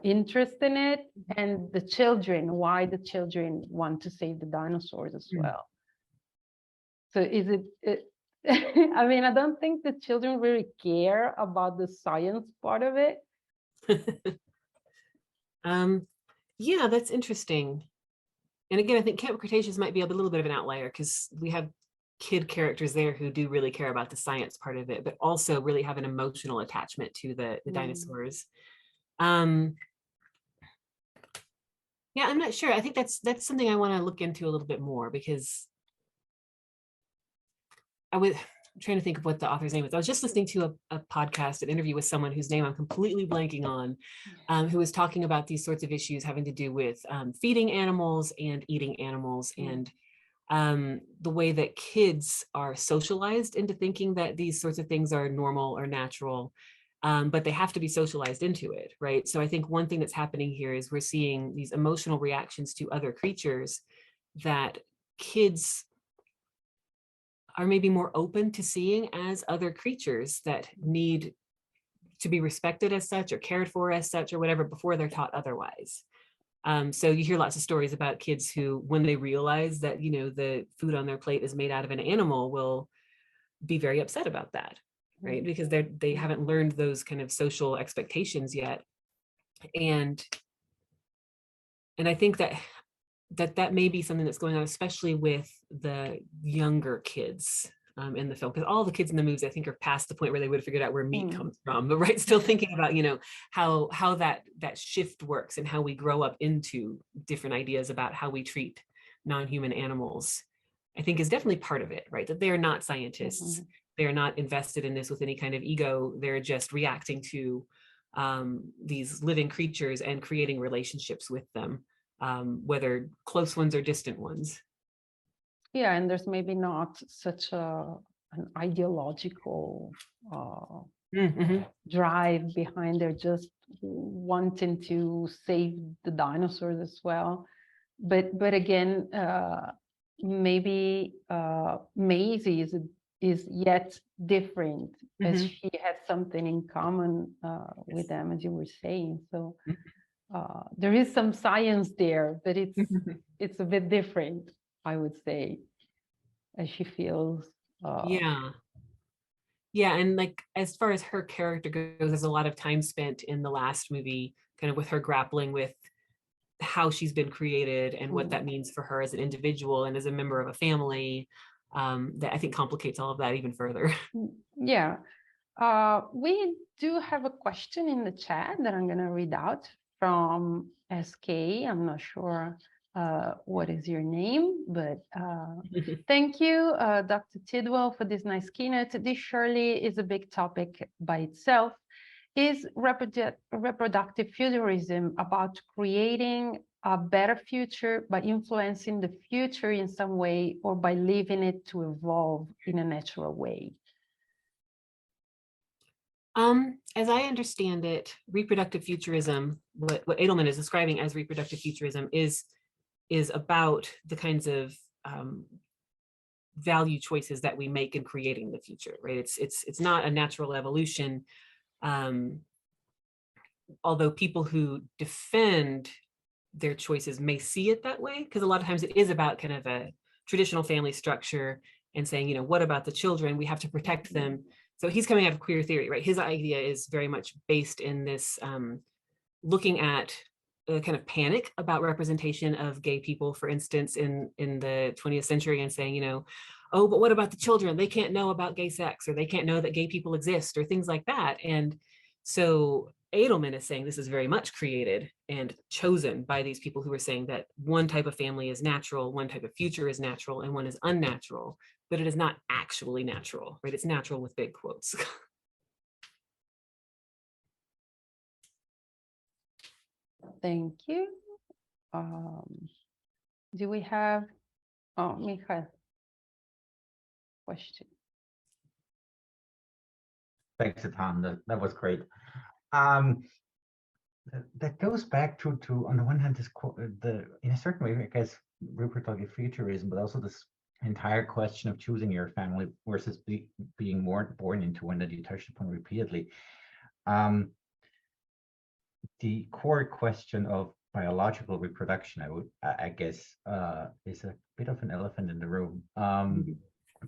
interest in it, and the children, why the children want to save the dinosaurs as well. So is it I mean, I don't think the children really care about the science part of it. Yeah, that's interesting. And again, I think Camp Cretaceous might be a little bit of an outlier because we have kid characters there who do really care about the science part of it, but also really have an emotional attachment to the dinosaurs. Yeah, I'm not sure. I think that's something I want to look into a little bit more, because I'm trying to think of what the author's name is. I was just listening to a podcast, an interview with someone whose name I'm completely blanking on, who was talking about these sorts of issues having to do with feeding animals and eating animals, and the way that kids are socialized into thinking that these sorts of things are normal or natural, but they have to be socialized into it, right? So I think one thing that's happening here is we're seeing these emotional reactions to other creatures that kids are maybe more open to seeing as other creatures that need to be respected as such or cared for as such or whatever before they're taught otherwise. So you hear lots of stories about kids who, when they realize that, the food on their plate is made out of an animal, will be very upset about that, right? Because they haven't learned those kind of social expectations yet. And I think that may be something that's going on, especially with the younger kids in the film, because all the kids in the movies, I think, are past the point where they would have figured out where meat comes from, but right, still thinking about, how that shift works and how we grow up into different ideas about how we treat non-human animals, I think is definitely part of it, right? That they are not scientists. They are not invested in this with any kind of ego. They're just reacting to these living creatures and creating relationships with them, whether close ones or distant ones. Yeah, and there's maybe not such an ideological drive behind their just wanting to save the dinosaurs as well. But again, maybe Maisie is yet different, as she has something in common with them, as you were saying. So there is some science there, but it's a bit different, I would say. as she feels. Yeah. Yeah, and like as far as her character goes, there's a lot of time spent in the last movie kind of with her grappling with how she's been created and what that means for her as an individual and as a member of a family, that I think complicates all of that even further. Yeah. We do have a question in the chat that I'm going to read out from SK. I'm not sure what is your name, but thank you, Dr. Tidwell, for this nice keynote. This surely is a big topic by itself. Is reproductive futurism about creating a better future by influencing the future in some way, or by leaving it to evolve in a natural way? As I understand it, reproductive futurism, what Edelman is describing as reproductive futurism, is about the kinds of value choices that we make in creating the future, right? It's not a natural evolution. Although people who defend their choices may see it that way, because a lot of times it is about kind of a traditional family structure and saying, you know, what about the children? We have to protect them. So he's coming out of queer theory, right? His idea is very much based in this looking at a kind of panic about representation of gay people, for instance, in the 20th century, and saying, you know, oh, but what about the children? They can't know about gay sex, or they can't know that gay people exist, or things like that. And so Edelman is saying this is very much created and chosen by these people who are saying that one type of family is natural, one type of future is natural, and one is unnatural, but it is not actually natural, right? It's natural with big quotes. Thank you. Do we have, oh, Michael, question? Thanks a ton. That was great. That goes back to on the one hand, this in a certain way, I guess, reproductive futurism, but also this entire question of choosing your family versus being born into one that you touched upon repeatedly. The core question of biological reproduction, I guess, is a bit of an elephant in the room.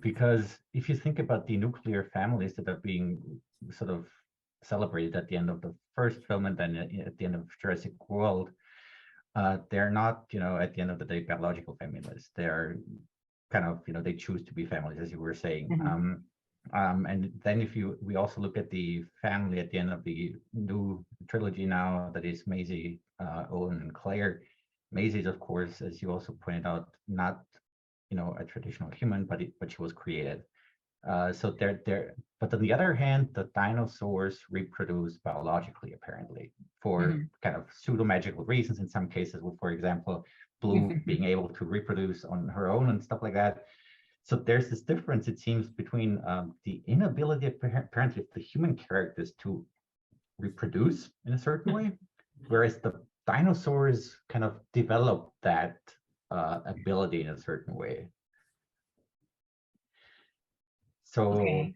Because if you think about the nuclear families that are being sort of celebrated at the end of the first film and then at the end of Jurassic World, they're not, you know, at the end of the day, biological families. They're kind of, you know, they choose to be families, as you were saying. And then we also look at the family at the end of the new trilogy now, that is Maisie, Owen, and Claire. Maisie is, of course, as you also pointed out, not, you know, a traditional human, but she was created. So but on the other hand, the dinosaurs reproduce biologically, apparently, for kind of pseudo-magical reasons in some cases, for example, Blue being able to reproduce on her own and stuff like that. So there's this difference, it seems, between the inability apparently of the human characters to reproduce in a certain way, whereas the dinosaurs kind of develop that ability in a certain way. So,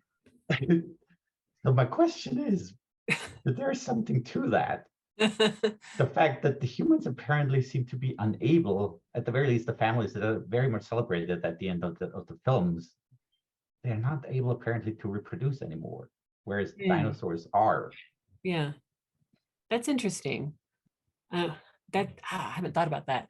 so my question is that there is something to that. The fact that the humans apparently seem to be unable, at the very least, the families that are very much celebrated at the end of the films, they're not able apparently to reproduce anymore, whereas dinosaurs are. Yeah, that's interesting. I haven't thought about that.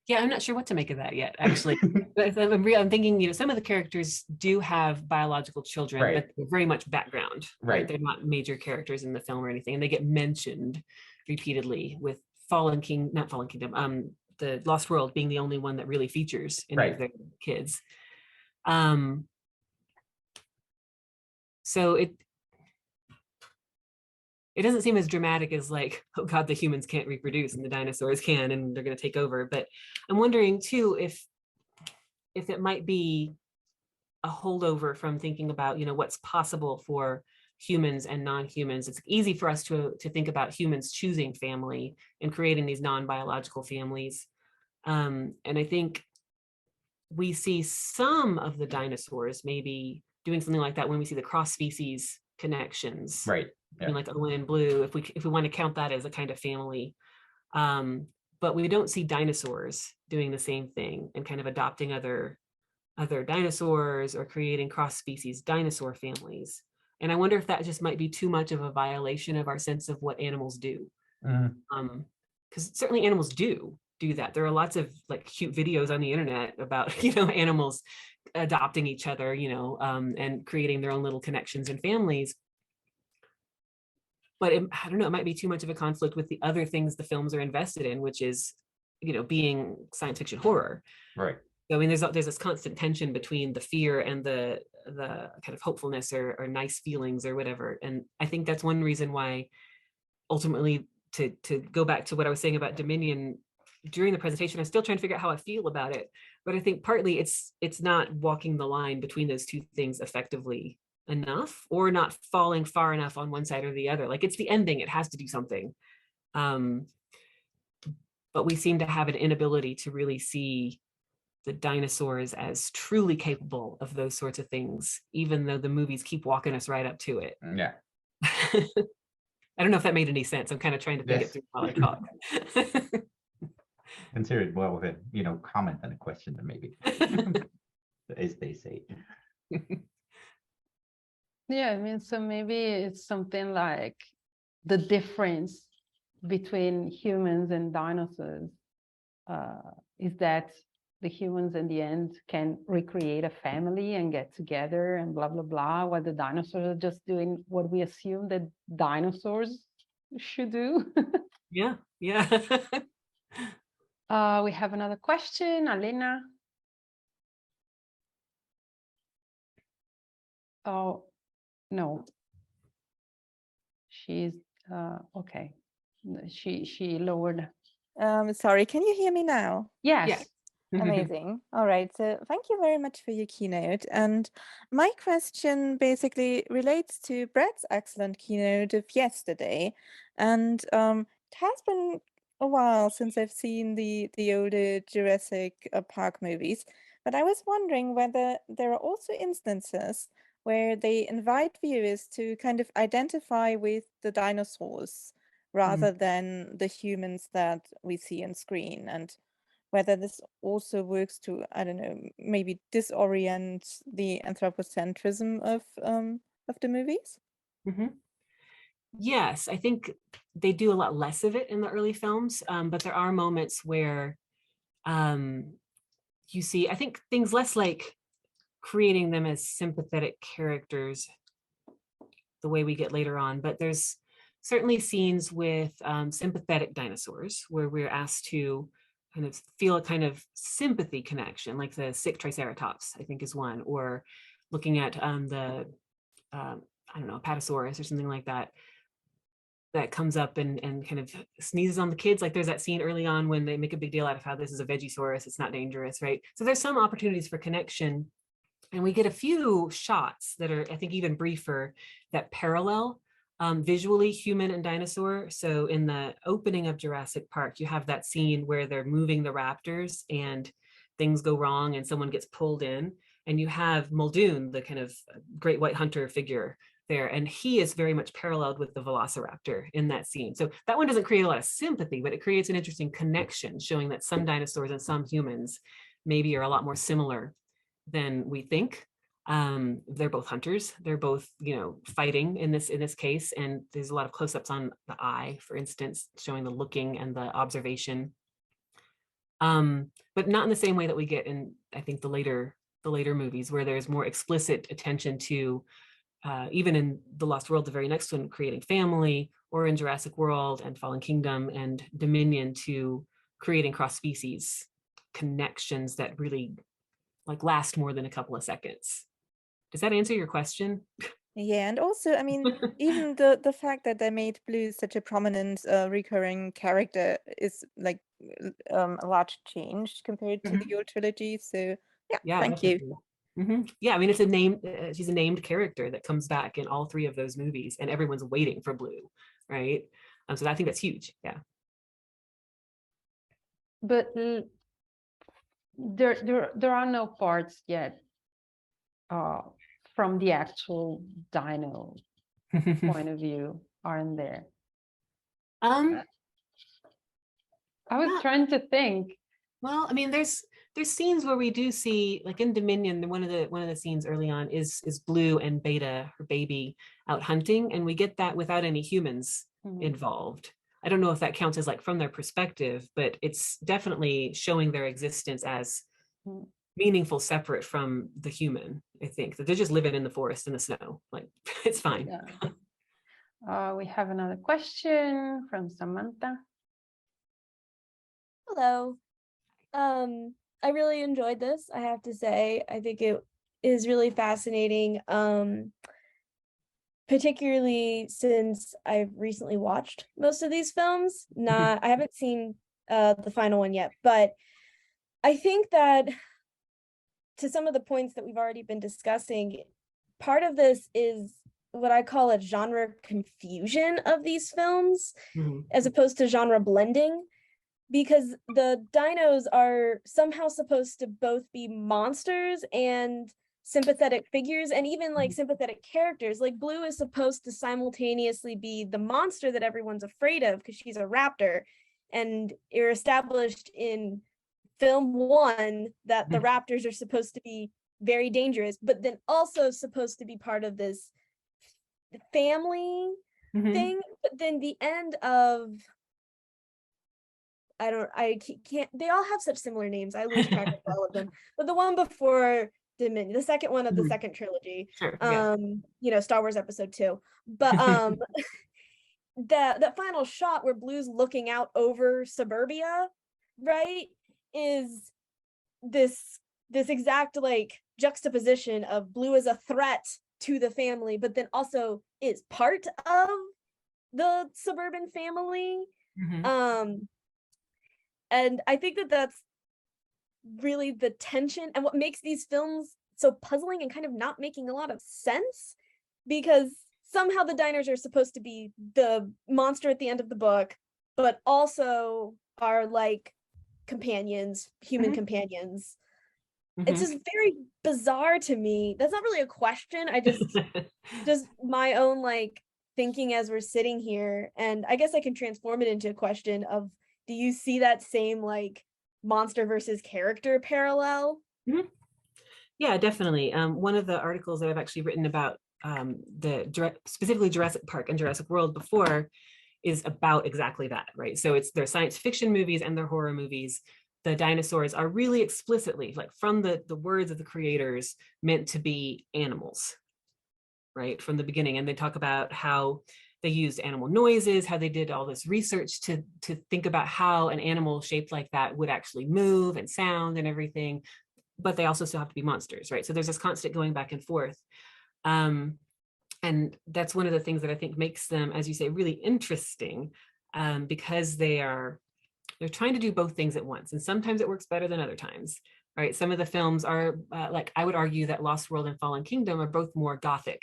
Yeah, I'm not sure what to make of that yet, actually. I'm thinking, you know, some of the characters do have biological children, but they're very much background. Right. They're not major characters in the film or anything, and they get mentioned repeatedly, with the Lost World being the only one that really features any of their kids. So it doesn't seem as dramatic as like, oh God, the humans can't reproduce and the dinosaurs can, and they're going to take over. But I'm wondering too, if it might be a holdover from thinking about, you know, what's possible for humans and non-humans. It's easy for us to think about humans choosing family and creating these non-biological families. And I think we see some of the dinosaurs maybe doing something like that when we see the cross-species connections. Right. Yeah. Like Owen and Blue, if we want to count that as a kind of family. but we don't see dinosaurs doing the same thing and kind of adopting other dinosaurs or creating cross-species dinosaur families. And I wonder if that just might be too much of a violation of our sense of what animals do. Because certainly animals do that. There are lots of like cute videos on the internet about, animals adopting each other, and creating their own little connections and families. But I don't know, it might be too much of a conflict with the other things the films are invested in, which is, being science fiction horror. Right. So, I mean, there's this constant tension between the fear and the kind of hopefulness or nice feelings or whatever. And I think that's one reason why ultimately, to go back to what I was saying about Dominion during the presentation, I'm still trying to figure out how I feel about it. But I think partly it's not walking the line between those two things effectively enough, or not falling far enough on one side or the other. Like, it's the ending, it has to do something. But we seem to have an inability to really see the dinosaurs as truly capable of those sorts of things, even though the movies keep walking us right up to it. Yeah. I don't know if that made any sense. I'm kind of trying to think it through while I talk. Consider it more of a, comment than a question, then maybe, as they say. Yeah, I mean, so maybe it's something like the difference between humans and dinosaurs is that the humans in the end can recreate a family and get together and blah, blah, blah, while the dinosaurs are just doing what we assume that dinosaurs should do. Yeah. We have another question, Alena. Oh, no. She's okay. She lowered. Sorry, can you hear me now? Yes. Amazing. All right. So thank you very much for your keynote. And my question basically relates to Brad's excellent keynote of yesterday. And it has been a while since I've seen the older Jurassic Park movies, but I was wondering whether there are also instances where they invite viewers to kind of identify with the dinosaurs rather than the humans that we see on screen, and whether this also works to, I don't know, maybe disorient the anthropocentrism of the movies. Yes, I think they do a lot less of it in the early films, but there are moments where you see, I think, things less like creating them as sympathetic characters the way we get later on, but there's certainly scenes with sympathetic dinosaurs where we're asked to kind of feel a kind of sympathy connection, like the sick Triceratops, I think, is one, or looking at the I don't know, Apatosaurus or something like that, that comes up and kind of sneezes on the kids. Like, there's that scene early on when they make a big deal out of how this is a Vegisaurus, it's not dangerous, right? So there's some opportunities for connection, and we get a few shots that are, I think, even briefer, that parallel visually human and dinosaur. So in the opening of Jurassic Park, you have that scene where they're moving the raptors and things go wrong and someone gets pulled in, and you have Muldoon, the kind of great white hunter figure there, and he is very much paralleled with the velociraptor in that scene. So that one doesn't create a lot of sympathy, but it creates an interesting connection, showing that some dinosaurs and some humans maybe are a lot more similar than we think. They're both hunters, they're both, fighting in this case, and there's a lot of close-ups on the eye, for instance, showing the looking and the observation, but not in the same way that we get in, I think, the later movies, where there's more explicit attention to even in The Lost World, the very next one, creating family, or in Jurassic World and Fallen Kingdom and Dominion, to creating cross-species connections that really last more than a couple of seconds. Does that answer your question? Yeah, and also, I mean, even the fact that they made Blue such a prominent recurring character is a large change compared to the old trilogy. So yeah, thank you. Yeah, I mean, it's a name. She's a named character that comes back in all three of those movies, and everyone's waiting for Blue, right? So I think that's huge. Yeah. But there are no parts yet from the actual dino point of view, aren't there? I was trying to think. Well, I mean, there's scenes where we do see, like in Dominion, one of the scenes early on is Blue and Beta, her baby, out hunting, and we get that without any humans involved. I don't know if that counts as like from their perspective, but it's definitely showing their existence as meaningful, separate from the human. I think that they're just living in the forest in the snow, like it's fine. Yeah. We have another question from Samantha. Hello. I really enjoyed this, I have to say. I think it is really fascinating, particularly since I've recently watched most of these films. I haven't seen the final one yet, but I think that to some of the points that we've already been discussing, part of this is what I call a genre confusion of these films, as opposed to genre blending. Because the dinos are somehow supposed to both be monsters and sympathetic figures, and even like sympathetic characters. Like Blue is supposed to simultaneously be the monster that everyone's afraid of because she's a raptor, and you're established in film 1 that the raptors are supposed to be very dangerous, but then also supposed to be part of this family thing. But then the end of I can't, they all have such similar names. I lose track of all of them. But the one before Dominion, the second one of the second trilogy, Star Wars Episode 2. But that final shot where Blue's looking out over suburbia, right, is this exact like juxtaposition of Blue as a threat to the family, but then also is part of the suburban family. And I think that that's really the tension and what makes these films so puzzling and kind of not making a lot of sense, because somehow the diners are supposed to be the monster at the end of the book, but also are like companions, human companions. It's just very bizarre to me. That's not really a question. I just my own like thinking as we're sitting here. And I guess I can transform it into a question of, do you see that same like monster versus character parallel? Yeah, definitely. One of the articles that I've actually written about specifically Jurassic Park and Jurassic World before is about exactly that, right? So it's their science fiction movies and their horror movies. The dinosaurs are really explicitly, like from the words of the creators, meant to be animals, right? From the beginning. And they talk about how they used animal noises, how they did all this research to think about how an animal shaped like that would actually move and sound and everything. But they also still have to be monsters, right? So there's this constant going back and forth. And that's one of the things that I think makes them, as you say, really interesting, because they're trying to do both things at once. And sometimes it works better than other times, right? Some of the films are like, I would argue that Lost World and Fallen Kingdom are both more gothic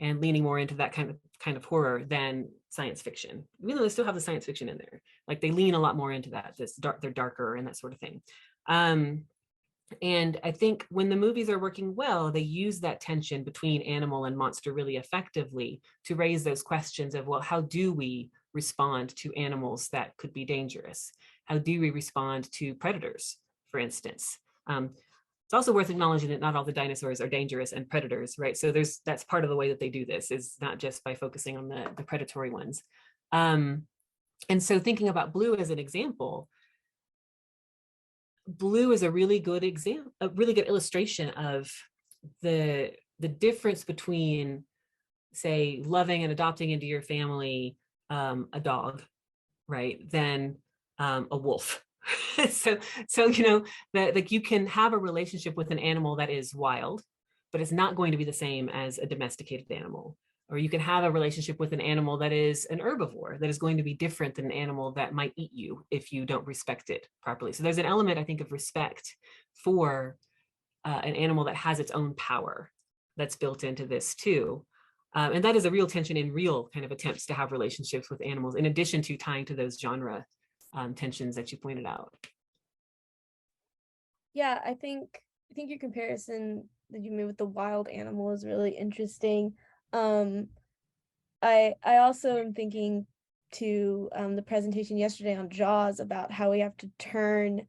and leaning more into that kind of horror than science fiction, even though they still have the science fiction in there. Like they lean a lot more into that, they're darker and that sort of thing. And I think when the movies are working well, they use that tension between animal and monster really effectively to raise those questions of, well, how do we respond to animals that could be dangerous? How do we respond to predators, for instance? It's also worth acknowledging that not all the dinosaurs are dangerous and predators, right? So that's part of the way that they do this, is not just by focusing on the predatory ones. And so thinking about Blue as an example, Blue is a really good example, a really good illustration of the difference between, say, loving and adopting into your family a dog, right, than a wolf. so that like you can have a relationship with an animal that is wild, but it's not going to be the same as a domesticated animal. Or you can have a relationship with an animal that is an herbivore, that is going to be different than an animal that might eat you if you don't respect it properly. So there's an element, I think, of respect for an animal that has its own power that's built into this too. And that is a real tension in real kind of attempts to have relationships with animals, in addition to tying to those genre tensions that you pointed out. Yeah, I think your comparison that you made with the wild animal is really interesting. I also am thinking to the presentation yesterday on Jaws about how we have to turn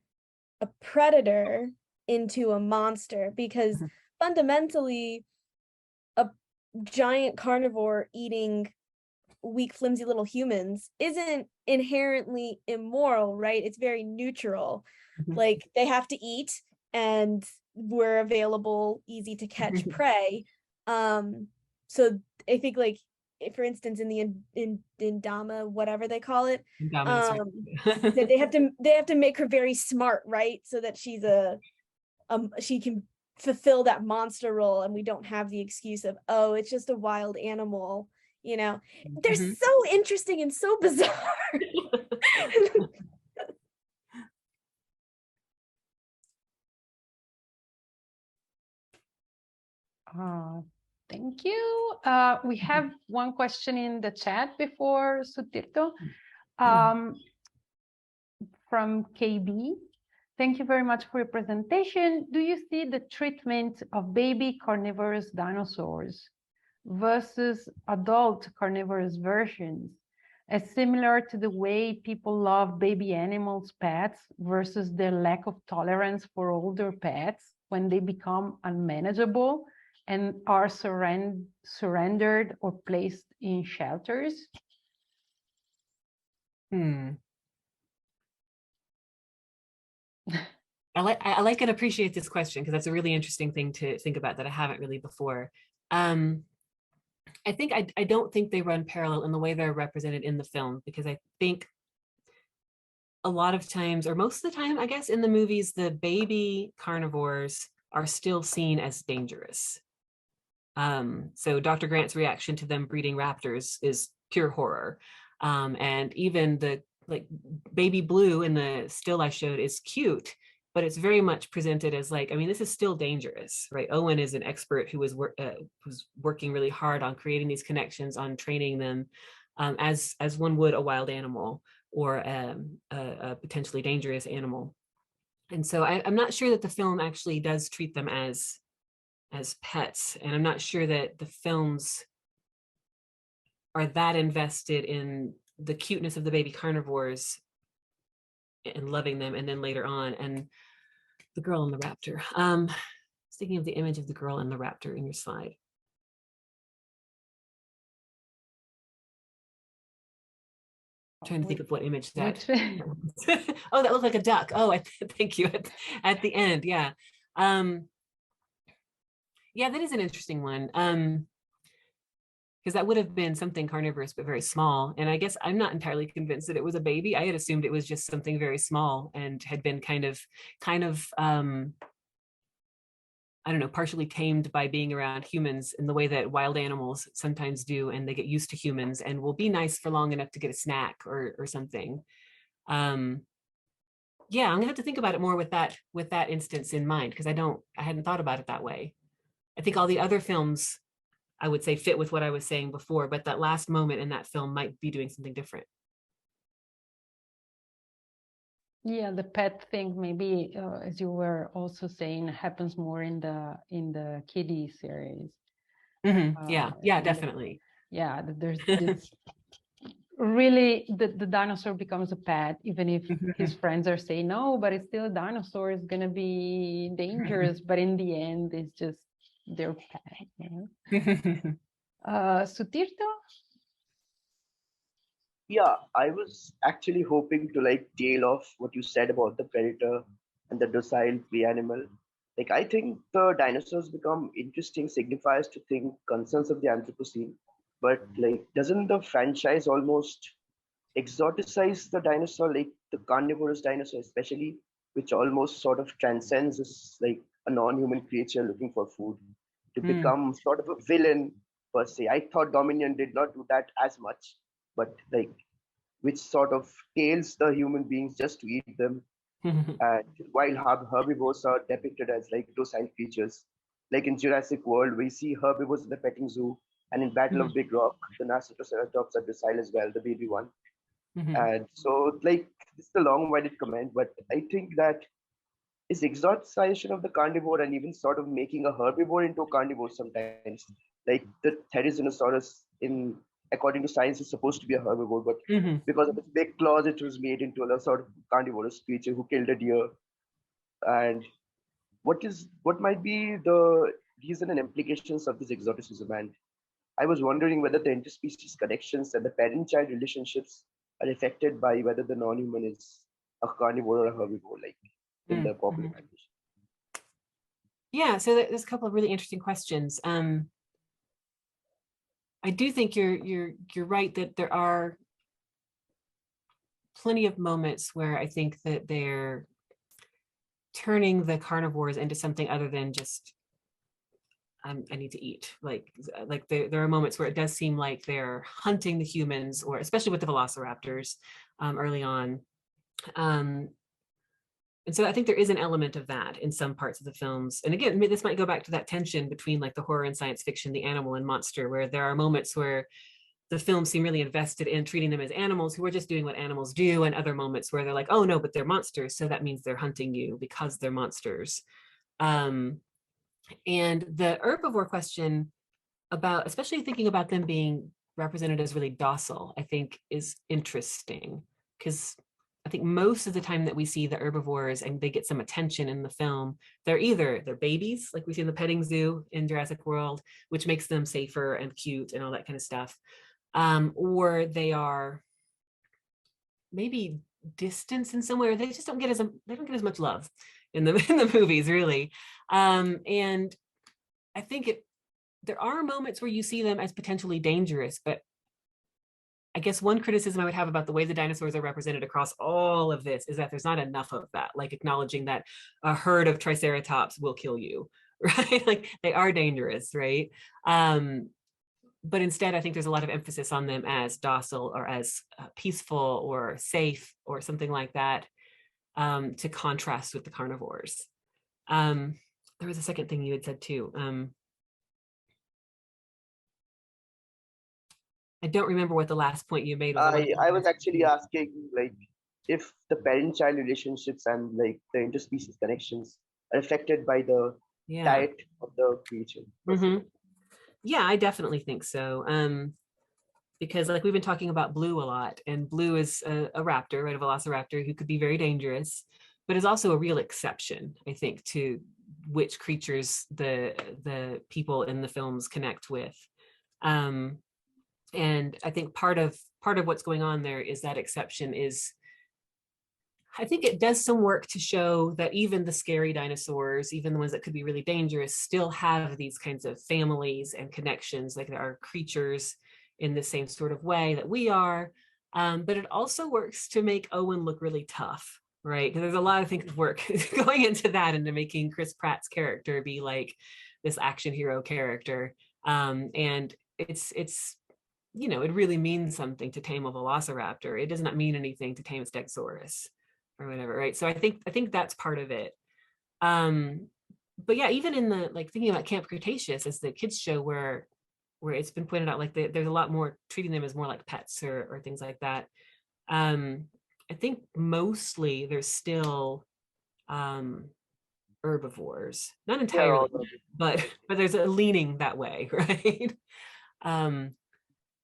a predator into a monster, because fundamentally a giant carnivore eating weak, flimsy little humans isn't inherently immoral, right? It's very neutral. Like, they have to eat, and we're available, easy to catch prey. So I think, like, for instance, in the Indama, whatever they call it, that they have to make her very smart, right? So that she's she can fulfill that monster role, and we don't have the excuse of, oh, it's just a wild animal, you know. They're so interesting and so bizarre. Thank you. We have one question in the chat before Sutirto, from KB. Thank you very much for your presentation. Do you see the treatment of baby carnivorous dinosaurs versus adult carnivorous versions as similar to the way people love baby animals, pets, versus their lack of tolerance for older pets when they become unmanageable and are surrendered or placed in shelters? I like and appreciate this question, because that's a really interesting thing to think about that I haven't really before. I think I don't think they run parallel in the way they're represented in the film, because I think a lot of times, or most of the time, I guess, in the movies, the baby carnivores are still seen as dangerous. So Dr. Grant's reaction to them breeding raptors is pure horror. And even the baby Blue in the still I showed is cute, but it's very much presented as like, I mean, this is still dangerous, right? Owen is an expert who was working really hard on creating these connections, on training them as one would a wild animal or a potentially dangerous animal. And so I'm not sure that the film actually does treat them as pets. And I'm not sure that the films are that invested in the cuteness of the baby carnivores and loving them. And then later on, and the girl and the raptor. I was thinking of the image of the girl and the raptor in your slide. I'm trying to think of what image that. Oh, that looked like a duck. Oh, thank you. At the end, yeah. Yeah, that is an interesting one. Because that would have been something carnivorous, but very small. And I guess I'm not entirely convinced that it was a baby. I had assumed it was just something very small and had been kind of, I don't know, partially tamed by being around humans in the way that wild animals sometimes do, and they get used to humans and will be nice for long enough to get a snack or something. Yeah, I'm gonna have to think about it more with that instance in mind, because I hadn't thought about it that way. I think all the other films, I would say, fit with what I was saying before, but that last moment in that film might be doing something different. Yeah, the pet thing maybe, as you were also saying, happens more in the kiddie series. Yeah, definitely. There's this really the dinosaur becomes a pet, even if his friends are saying no, but it's still a dinosaur, is gonna be dangerous, but in the end it's just their pet, you know? Sutirto? Yeah, I was actually hoping to tail off what you said about the predator and the docile prey animal. I think the dinosaurs become interesting signifiers to think concerns of the Anthropocene, but doesn't the franchise almost exoticize the dinosaur, the carnivorous dinosaur especially, which almost sort of transcends this a non-human creature looking for food, to become sort of a villain per se. I thought Dominion did not do that as much, but which sort of tails the human beings just to eat them. And while herbivores are depicted as docile creatures, in Jurassic World, we see herbivores in the petting zoo, and in Battle of Big Rock, the Nasutoceratops are docile as well, the baby one. And so, this is a long-winded comment, but I think that is exoticization of the carnivore and even sort of making a herbivore into a carnivore sometimes. The Therizinosaurus in according to science, is supposed to be a herbivore, but because of its big claws, it was made into a sort of carnivorous creature who killed a deer. And what might be the reason and implications of this exoticism? And I was wondering whether the interspecies connections and the parent-child relationships are affected by whether the non-human is a carnivore or a herbivore, like in the popular imagination. Yeah, so there's a couple of really interesting questions. I do think you're right that there are plenty of moments where I think that they're turning the carnivores into something other than just I need to eat. Like there are moments where it does seem like they're hunting the humans, or especially with the velociraptors early on. And so I think there is an element of that in some parts of the films. And again, this might go back to that tension between like the horror and science fiction, the animal and monster, where there are moments where the films seem really invested in treating them as animals who are just doing what animals do, and other moments where they're like, oh no, but they're monsters, so that means they're hunting you because they're monsters. And the herbivore question about, especially thinking about them being represented as really docile, I think is interesting, because I think most of the time that we see the herbivores and they get some attention in the film, they're babies, like we see in the petting zoo in Jurassic World, which makes them safer and cute and all that kind of stuff. Or they are maybe distant in some way, or they just don't get as much love in the movies, really. And I think there are moments where you see them as potentially dangerous, but I guess one criticism I would have about the way the dinosaurs are represented across all of this is that there's not enough of that, like acknowledging that a herd of Triceratops will kill you, right? Like they are dangerous, right? But instead, I think there's a lot of emphasis on them as docile or as peaceful or safe or something like that, to contrast with the carnivores. There was a second thing you had said too. I don't remember what the last point you made was. I was actually asking, like, if the parent-child relationships and like the interspecies connections are affected by the diet of the creature. Yeah, I definitely think so. Because like we've been talking about Blue a lot, and Blue is a raptor, right? A velociraptor who could be very dangerous, but is also a real exception, I think, to which creatures the people in the films connect with. And I think part of what's going on there is that exception is, I think it does some work to show that even the scary dinosaurs, even the ones that could be really dangerous, still have these kinds of families and connections, like there are creatures in the same sort of way that we are. But it also works to make Owen look really tough, right? Because there's a lot of work going into that, into making Chris Pratt's character be like this action hero character. And it's you know, it really means something to tame a velociraptor. It does not mean anything to tame a stegosaurus or whatever, right? So I think that's part of it. But yeah, even in the, like, thinking about Camp Cretaceous as the kids show, where it's been pointed out, like there's a lot more treating them as more like pets or things like that. I think mostly there's still herbivores, not entirely, but there's a leaning that way, right?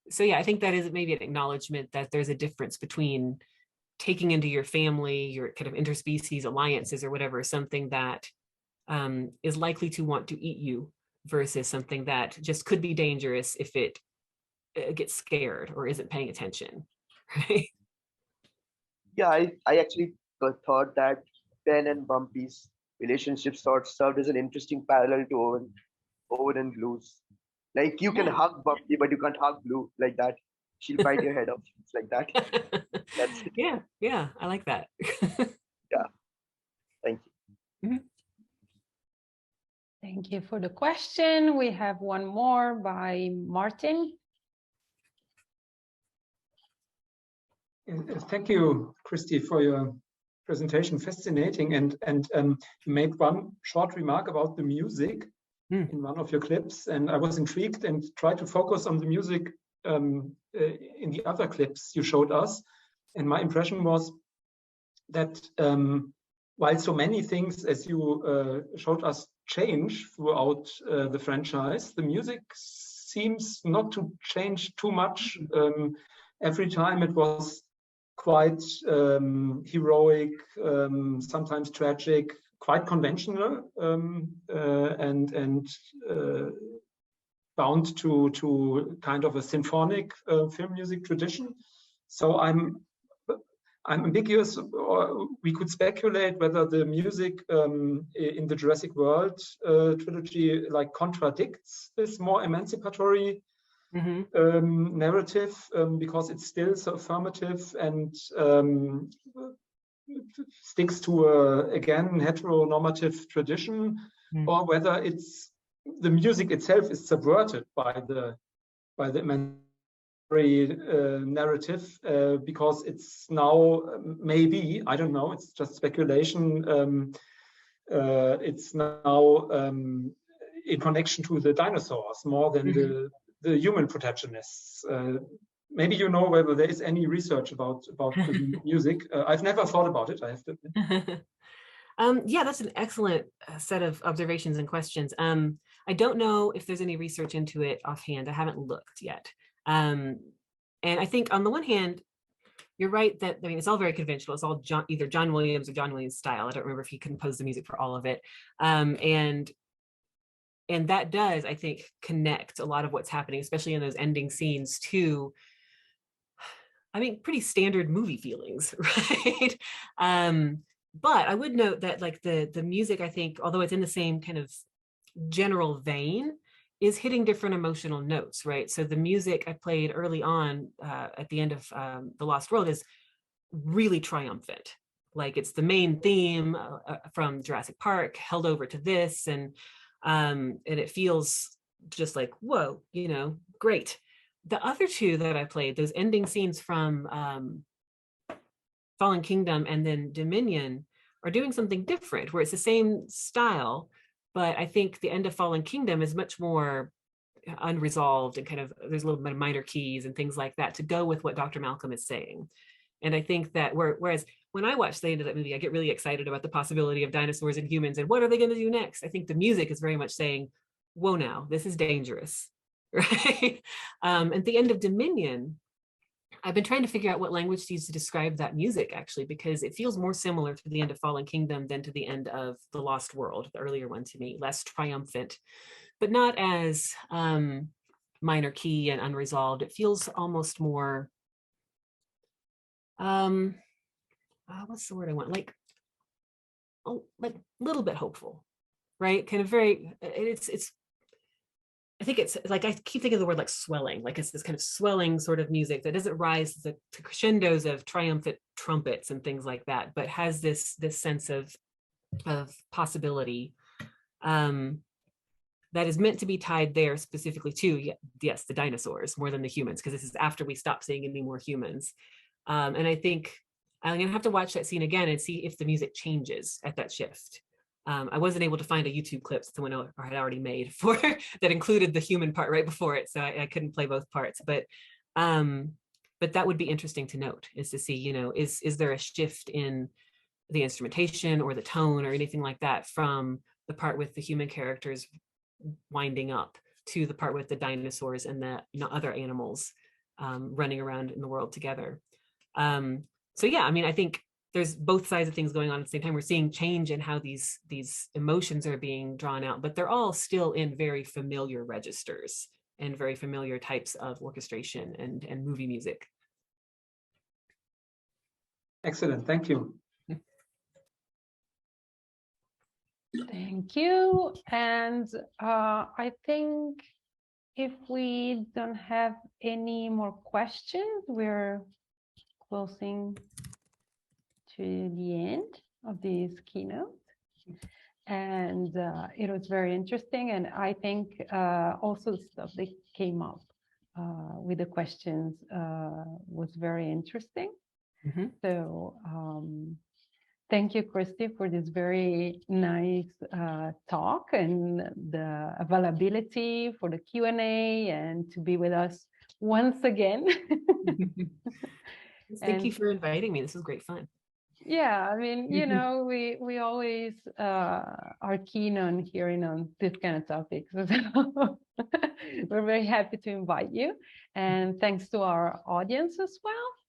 So yeah, I think that is maybe an acknowledgement that there's a difference between taking into your family, your kind of interspecies alliances or whatever, something that is likely to want to eat you, versus something that just could be dangerous if it gets scared or isn't paying attention, right? Yeah, I actually thought that Ben and Bumpy's relationship sort of served as an interesting parallel to Owen and Blue's. Like, you can hug Bumpy, but you can't hug Blue like that. She'll bite your head off. It's like that. Yeah, I like that. Yeah, thank you. Thank you for the question. We have one more by Martin. Thank you, Christy, for your presentation. Fascinating. And you made one short remark about the music in one of your clips, and I was intrigued and tried to focus on the music in the other clips you showed us. And my impression was that while so many things, as you showed us, change throughout the franchise, the music seems not to change too much. Every time it was quite heroic, sometimes tragic, quite conventional, and bound to kind of a symphonic film music tradition. So I'm ambiguous, or we could speculate whether the music in the Jurassic World trilogy like contradicts this more emancipatory narrative, because it's still so affirmative and sticks to a, again, heteronormative tradition, or whether it's the music itself is subverted by the emancipatory narrative, because it's now, maybe, I don't know, it's just speculation, it's now in connection to the dinosaurs more than the human protagonists. Maybe you know whether there is any research about the music. I've never thought about it, I have to admit. Yeah, that's an excellent set of observations and questions. I don't know if there's any research into it offhand. I haven't looked yet. And I think on the one hand, you're right that, I mean, it's all very conventional. It's all either John Williams or John Williams style. I don't remember if he composed the music for all of it. And that does, I think, connect a lot of what's happening, especially in those ending scenes, to, I mean, pretty standard movie feelings, right? But I would note that, like, the music, I think, although it's in the same kind of general vein, is hitting different emotional notes, right? So the music I played early on at the end of The Lost World is really triumphant. Like, it's the main theme from Jurassic Park held over to this, and it feels just like, whoa, you know, great. The other two that I played, those ending scenes from Fallen Kingdom and then Dominion, are doing something different, where it's the same style, but I think the end of Fallen Kingdom is much more unresolved, and kind of, there's a little bit of minor keys and things like that to go with what Dr. Malcolm is saying. And I think that whereas when I watch the end of that movie, I get really excited about the possibility of dinosaurs and humans and what are they going to do next? I think the music is very much saying, whoa, now this is dangerous, right? At the end of Dominion, I've been trying to figure out what language to use to describe that music, actually, because it feels more similar to the end of Fallen Kingdom than to the end of The Lost World, the earlier one to me, less triumphant, but not as minor key and unresolved. It feels almost more, what's the word I want? Like a little bit hopeful, right? Kind of very, I think it's like, I keep thinking of the word like swelling, like it's this kind of swelling sort of music that doesn't rise to crescendos of triumphant trumpets and things like that, but has this sense of possibility that is meant to be tied there specifically to, yes, the dinosaurs more than the humans, because this is after we stop seeing any more humans. And I think I'm gonna have to watch that scene again and see if the music changes at that shift. I wasn't able to find a YouTube clip someone had already made for that included the human part right before it, so I couldn't play both parts. But that would be interesting to note, is to see, you know, is there a shift in the instrumentation or the tone or anything like that from the part with the human characters winding up to the part with the dinosaurs and the other animals running around in the world together. So yeah, I mean, I think there's both sides of things going on at the same time. We're seeing change in how these emotions are being drawn out, but they're all still in very familiar registers and very familiar types of orchestration and movie music. Excellent, thank you. Thank you. And I think if we don't have any more questions, we're closing to the end of this keynote. And it was very interesting. And I think also the stuff that came up with the questions was very interesting. Mm-hmm. So thank you, Christy, for this very nice talk and the availability for the Q&A and to be with us once again. Thank you for inviting me. This was great fun. Yeah, I mean, you know, we always are keen on hearing on this kind of topics. So we're very happy to invite you. And thanks to our audience as well